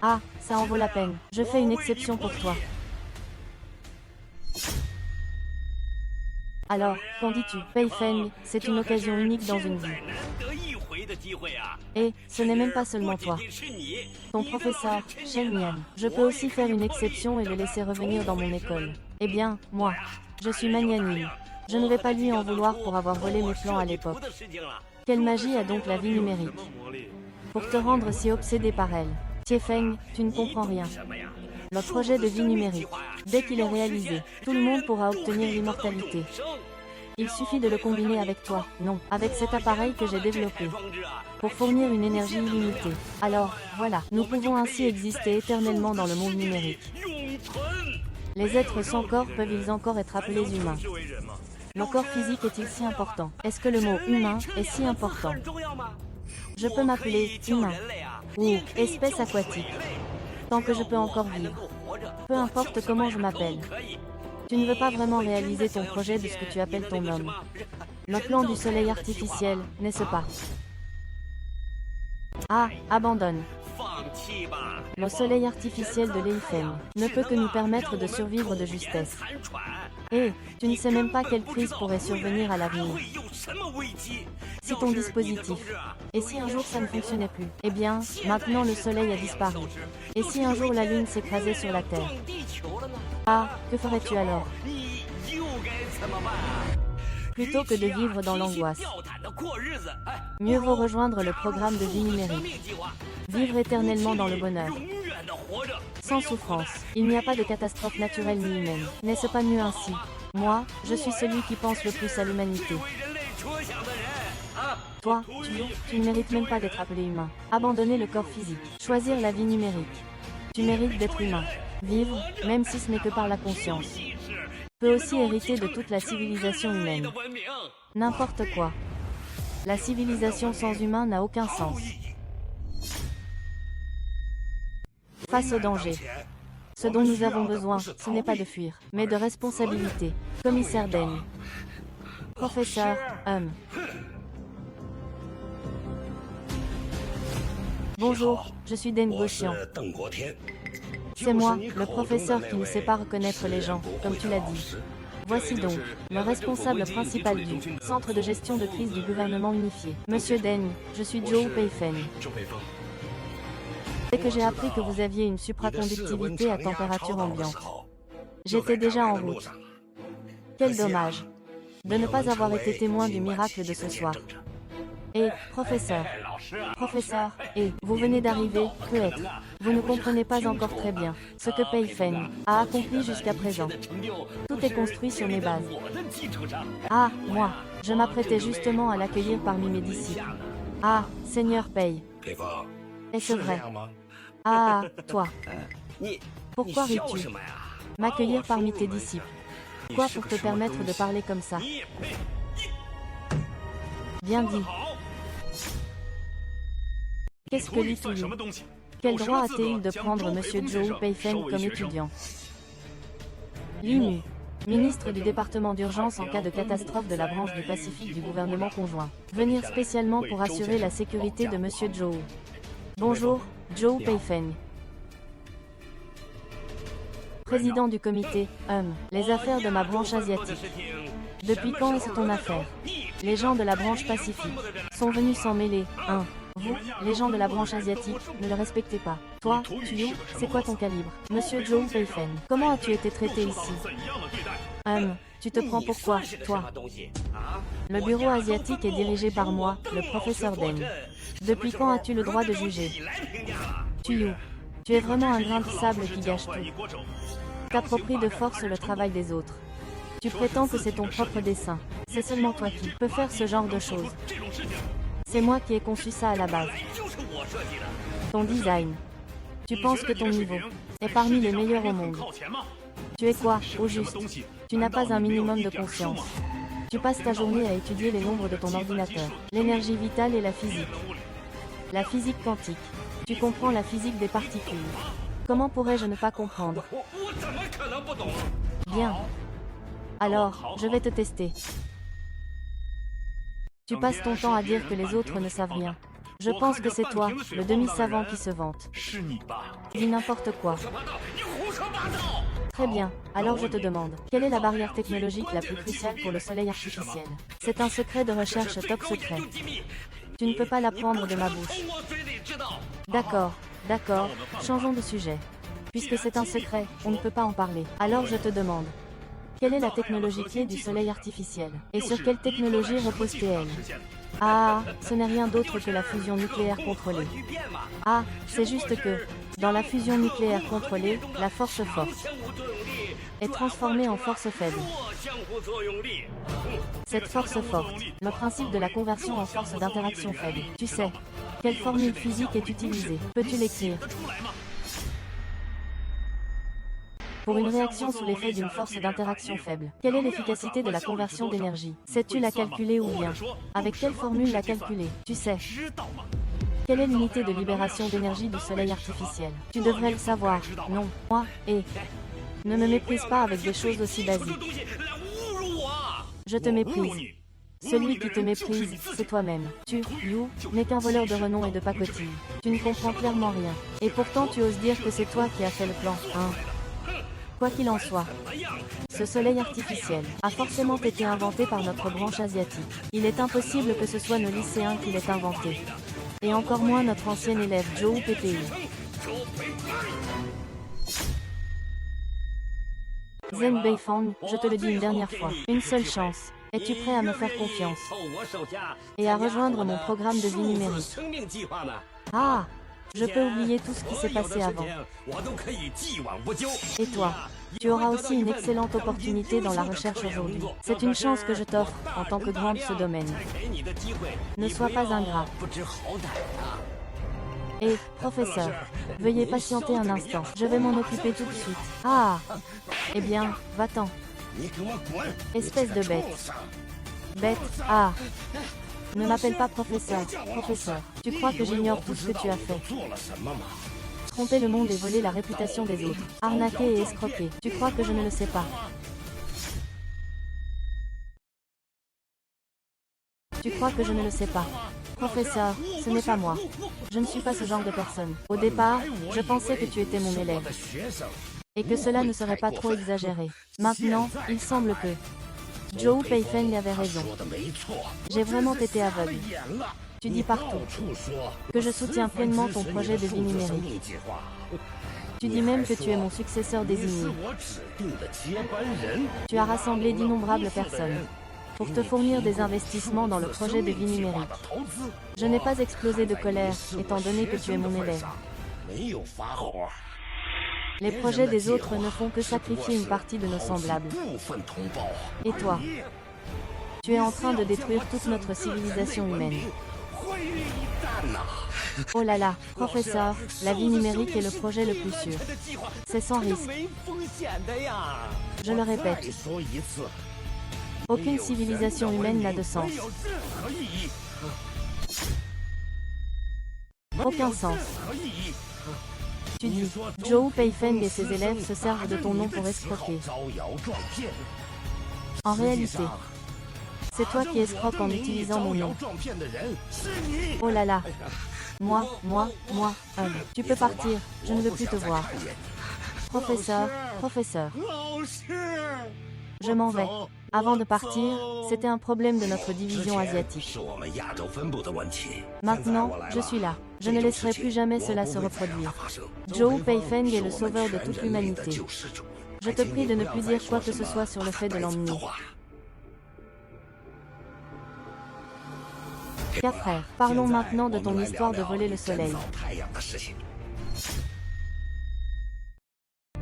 Ah, ça en vaut la peine. Je fais une exception pour toi. Alors, qu'en dis-tu? Pei Feng, c'est une occasion unique dans une vie. Et, ce n'est même pas seulement toi. Ton professeur, Shen Yan. Je peux aussi faire une exception et le laisser revenir dans mon école. Eh bien, moi, je suis magnanime. Je ne vais pas lui en vouloir pour avoir volé mes plans à l'époque. Quelle magie a donc la vie numérique pour te rendre si obsédé par elle? Tie Feng, tu ne comprends rien. Le projet de vie numérique, dès qu'il est réalisé, tout le monde pourra obtenir l'immortalité. Il suffit de le combiner avec toi, non, avec cet appareil que j'ai développé, pour fournir une énergie illimitée. Alors, voilà, nous pouvons ainsi exister éternellement dans le monde numérique. Les êtres sans corps peuvent-ils encore être appelés humains? Le corps physique est-il si important? Est-ce que le mot humain est si important? Je peux m'appeler humain ou espèce aquatique, tant que je peux encore vivre. Peu importe comment je m'appelle. Tu ne veux pas vraiment réaliser ton projet de ce que tu appelles ton homme. Le plan du soleil artificiel, n'est-ce pas? Ah, abandonne. Le soleil artificiel de Leifeng ne peut que nous permettre de survivre de justesse. Et, tu ne sais même pas quelle crise pourrait survenir à l'avenir. Si ton dispositif, et si un jour ça ne fonctionnait plus, eh bien, maintenant le soleil a disparu. Et si un jour la lune s'écrasait sur la Terre? Ah, que ferais-tu alors? Plutôt que de vivre dans l'angoisse, mieux vaut rejoindre le programme de vie numérique. Vivre éternellement dans le bonheur. Sans souffrance. Il n'y a pas de catastrophe naturelle ni humaine. N'est-ce pas mieux ainsi? Moi, je suis celui qui pense le plus à l'humanité. Toi, tu ne mérites même pas d'être appelé humain. Abandonner le corps physique. Choisir la vie numérique. Tu mérites d'être humain. Vivre, même si ce n'est que par la conscience, peut aussi hériter de toute la civilisation humaine. N'importe quoi. La civilisation sans humain n'a aucun sens. Face au danger, ce dont nous avons besoin, ce n'est pas de fuir, mais de responsabilité. Commissaire Deng. Professeur, Bonjour, je suis Deng Guoxian. C'est moi, le professeur qui ne sait pas reconnaître les gens, comme tu l'as dit. Voici donc, le responsable principal du Centre de gestion de crise du gouvernement unifié. Monsieur Deng, je suis Zhou Peifeng. Dès que j'ai appris que vous aviez une supraconductivité à température ambiante, j'étais déjà en route. Quel dommage de ne pas avoir été témoin du miracle de ce soir. Et, professeur. Professeur, et, vous venez d'arriver, peut-être. Vous ne comprenez pas encore très bien ce que Pei Feng a accompli jusqu'à présent. Tout est construit sur mes bases. Ah, moi, je m'apprêtais justement à l'accueillir parmi mes disciples. Ah, Seigneur Pei. 给方， Est-ce 是这 vrai? 样吗？ Ah, toi. 你 Pourquoi 你笑 ris-tu? 什么呀？ M'accueillir parmi tes disciples. Quoi pour te permettre de parler comme ça? 你也配？ Bien dit. 好， Qu'est-ce que 徒弟 Li 算什 Tuyu? 么东西？ Quel 有什 droit 么资 a-t-il 格 de 将 prendre 周培 Monsieur 公学 Zhou 生 Peifeng 收为 comme 学生？ étudiant? Li Mu, ministre du département d'urgence en cas de catastrophe de la branche du Pacifique du gouvernement conjoint. Venir spécialement pour assurer la sécurité de Monsieur Zhou. Bonjour, Zhou Peifeng. Président du comité, les affaires de ma branche 我的 asiatique. 事情 Depuis quand est-ce ton affaire? Les gens de la branche Pacifique sont venus s'en mêler. Vous, les gens de la branche asiatique, ne le respectez pas. Toi, Tuyu, c'est quoi ton calibre? Monsieur Zhou Peifeng, comment as-tu été traité 受到 ici? 怎样的对待？ Tu te prends 你 pour quoi, 算是个什 toi? 么东西啊？ Le bureau asiatique est dirigé par moi, le professeur Deng. Depuis quand as-tu le droit de juger? 你来评价了？ Tuyu, tu es vraiment un grain de 和老 sable 师 qui 教 gâche 换 tout. 一锅粥， T'appropries de force le travail des autres. Tu prétends que c'est ton propre dessin. C'est seulement toi qui peux faire ce genre de 做 choses. 出这种事情， C'est moi qui ai conçu ça à la base. 就是我设计的。 Ton design. Tu penses que ton niveau est parmi les meilleurs au monde. 靠前吗？ Tu es quoi, 是 au 个什么 juste? 东西？ Tu n'as 难道 pas un 你没有 minimum 一 de 点数 conscience. 吗？ Tu passes ta journée à étudier les nombres de ton ordinateur, l'énergie vitale et la 电 physique. 的物理， La physique quantique. Tu comprends la physique des particules. Comment pourrais-je ne pas comprendre? 我怎么可能不懂？ Bien. Alors, je vais te tester. Tu passes ton temps à dire que les autres ne savent rien. Je pense que c'est toi, le demi-savant qui se vante. 是你吧？ Dis n'importe quoi. 说八道，你胡说八道！ Très bien. Alors je te demande, quelle est la barrière technologique la plus cruciale pour le soleil artificiel? C'est un secret de recherche top secret. 机密， Tu ne peux pas l'apprendre de ma bouche. 从我嘴里知道。 D'accord, d'accord, changeons de sujet. Puisque c'est un secret, on ne peut pas en parler. Alors je te demande, quelle est la technologie clé du soleil artificiel? Et sur quelle technologie repose-t-elle? 实现的。 Ah, ce n'est rien d'autre que la fusion nucléaire contrôlée. 巨变嘛， Ah, c'est juste que, dans la fusion nucléaire contrôlée, la force forte 相互作用力 est transformée en force faible. 弱相互作用力。 Cette force forte, le principe de la conversion en force d'interaction faible. Tu sais, quelle formule physique est utilisée? Peux-tu l'écrire? 得出来吗？ Pour une réaction sous l'effet d'une force d'interaction faible, quelle est l'efficacité de la conversion d'énergie? Sais-tu la calculer ou bien? Avec quelle formule la calculer? Tu sais. 知道吗？ Quelle est l'unité de libération d'énergie du soleil artificiel? Tu devrais le savoir. Non, moi, et... Ne me méprise pas avec des choses aussi 这 basiques. 东西来侮辱我！ Je te 侮辱 méprise. 你， Celui qui te méprise, c'est toi-même. Tu, Yu, n'es qu'un voleur de renom et de pacotille. Tu ne comprends clairement rien. Et pourtant tu oses dire que c'est toi qui as fait le plan, hein? Quoi qu'il en soit, ce soleil artificiel a forcément été inventé par notre branche asiatique. Il est impossible que ce soit nos lycéens qui l'aient inventé. Et encore moins notre ancien élève Zhou PPI. Zen Beifang, je te le dis une dernière fois, une seule chance. Es-tu prêt à me faire confiance 凑我手下 et à rejoindre mon programme de vie numérique? 生命计划呢？ Ah, je peux oublier tout ce qui s'est 所有的 passé 事 avant. 情我都可以既往不咎。 Et toi, tu auras aussi une excellente opportunité dans la recherche aujourd'hui. C'est une chance que je t'offre en tant que grande ce domaine. 给你的机会， Ne sois pas ingrat. 不知好歹啊！ Et, professeur, veuillez patienter un instant. Je vais m'en occuper tout de suite. Ah, eh bien, va-t'en. 你给我滚！ Espèce de bête. Bête, ah. Ne m'appelle pas professeur, professeur. Tu crois que j'ignore tout ce que tu as fait? 做了什么吗？ Tromper le monde et voler la réputation des autres. Arnaquer et escroquer. Tu crois que je ne le sais pas? Tu crois que je ne le sais pas? Professeur, ce n'est pas moi. Je ne suis pas ce genre de personne. Au départ, je pensais que tu étais mon élève. 学生， Et que cela ne serait pas trop exagéré. Maintenant, il semble que... Zhou Peifeng avait raison. 说的没错， J'ai vraiment été aveugle. 眼了。 Tu dis partout 到处说 que je soutiens pleinement ton projet de vie 数字生 numérique. 命计划。 Tu dis même que tu es mon successeur 你是 désigné. 我指定的接班人。 Tu as rassemblé d'innombrables personnes. pour te fournir des investissements dans le projet de vie numérique. Je n'ai pas explosé de colère, étant donné que tu es mon élève. 没有发火。 Les projets des autres ne font que sacrifier une partie de nos semblables. 部分同胞， Et toi? Tu es en train de détruire toute notre civilisation humaine. 毁于一旦呐！ Oh là là, professeur, la vie numérique est le projet le plus sûr. 的计划 C'est sans 这 risque. 没风险的呀。 Je le 再 répète, 说一次， aucune civilisation humaine n'a de sens. 没有任何意义， Aucun sens. 何意义？ Tu dis, Zhou Peifeng et ses élèves se servent de ton nom pour escroquer. 招摇撞骗。 En réalité, c'est toi qui escroques en 证明你 utilisant 招 mon 摇 nom. 撞骗的人是你。 Oh là là. Moi, tu peux partir, je ne veux plus te voir. Professeur, professeur, 老师， je m'en vais. Avant de partir, c'était un problème de notre division asiatique. 是我们亚洲分部的问题。 Maintenant, je suis là. Je ne laisserai plus jamais cela se reproduire. Zhou Peifeng est le sauveur de toute l'humanité. Je te prie de ne plus dire quoi que ce soit sur le fait de l'emmener. Frère, parlons maintenant de ton histoire de voler le soleil.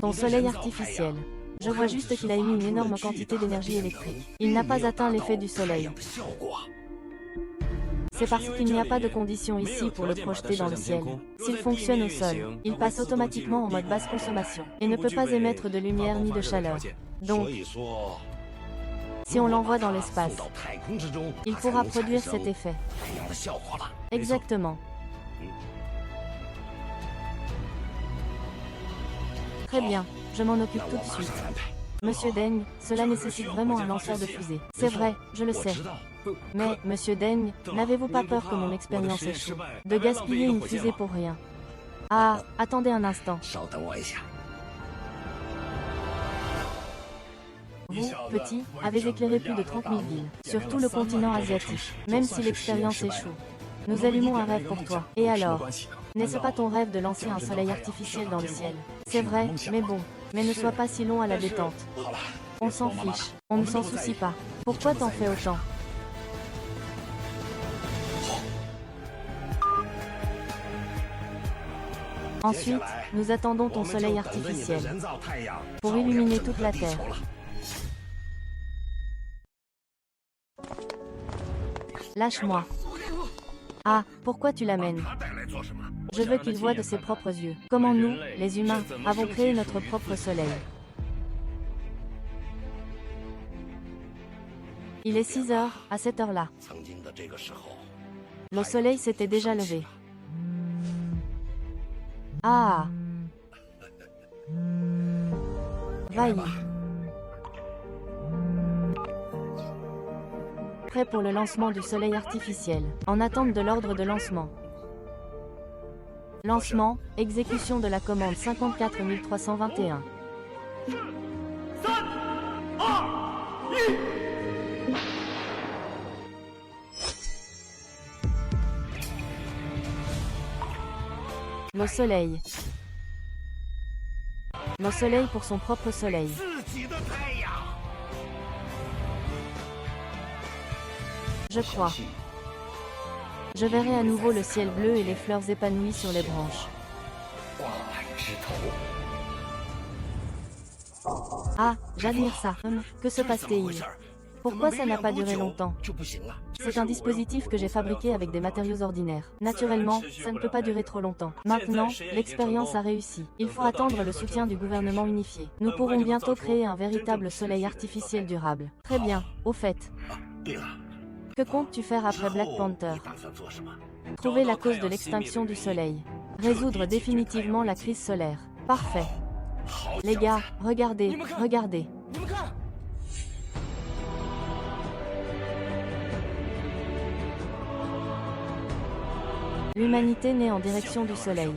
Ton soleil artificiel. Je vois juste qu'il a émis une énorme quantité d'énergie électrique. Il n'a pas atteint l'effet du soleil. C'est parce qu'il n'y a pas de conditions ici pour le projeter dans le ciel. S'il fonctionne au sol, il passe automatiquement en mode basse consommation et ne peut pas émettre de lumière ni de chaleur. Donc, 所以说， si on l'envoie dans l'espace, 到太空之中， il 它才 pourra 能 produire 产生 cet effet. 太阳的效果了。 Exactement. Très bien, je m'en occupe 那 tout 我 de 马 suite. 上安排。 Monsieur Deng, cela nécessite vraiment un lanceur de fusée. C'est vrai, je le 我 sais. 知道， Mais, Monsieur Deng, n'avez-vous pas peur que mon expérience échoue? De gaspiller une fusée pour rien. Ah, attendez un instant. 稍等我一下。 Vous, petit, avez éclairé plus de 30 000 villes, sur tout le continent asiatique, même si l'expérience échoue. Nous allumons un rêve pour toi. Et alors? N'est-ce pas ton rêve de lancer un soleil artificiel dans le ciel? C'est vrai, mais bon. Mais ne sois pas si long à la détente. 好了， On s'en fiche. On ne s'en soucie pas. Pourquoi t'en fais autant? Ensuite, nous attendons 我 ton 们就 soleil 等着你的 artificiel 人造太阳 pour 照亮 illuminer 整 toute 个 la 地 Terre. 球了。 Lâche-moi. Ah, pourquoi tu l'amènes? 他带来做什么？ Je veux qu'il voie de ses propres yeux comment nous, les humains, avons créé notre propre soleil. Il est 6 heures, à cette heure-là. 曾经的这个时候， Le soleil s'était déjà levé. Ah! Vailly. Prêt pour le lancement du soleil artificiel, en attente de l'ordre de lancement. Lancement, exécution de la commande 54 321. Le soleil. Le soleil pour son propre soleil. 自己的太阳。 Je crois. Je verrai à nouveau le ciel bleu et les fleurs épanouies sur les branches. 挂碍之头， Ah, j'admire ça. Que se 这是怎么回 passe-t-il? 事儿？ Pourquoi 怎 ça 么 n'a 没 pas 亮多 duré 久 longtemps? 就不行了？ C'est un dispositif que j'ai fabriqué avec des matériaux ordinaires. Naturellement, ça ne peut pas durer trop longtemps. Maintenant, l'expérience a réussi. Il faut attendre le soutien du gouvernement unifié. Nous pourrons bientôt créer un véritable soleil artificiel durable. Très bien. Au fait, 对了， que comptes-tu faire après Black 后 Panther? 你打算做什么？ Trouver la cause de l'extinction du soleil. Résoudre définitivement la crise solaire. Parfait. 好 Les 小 gars, 子， regardez, regardez. 你们看， L'humanité naît en direction du soleil.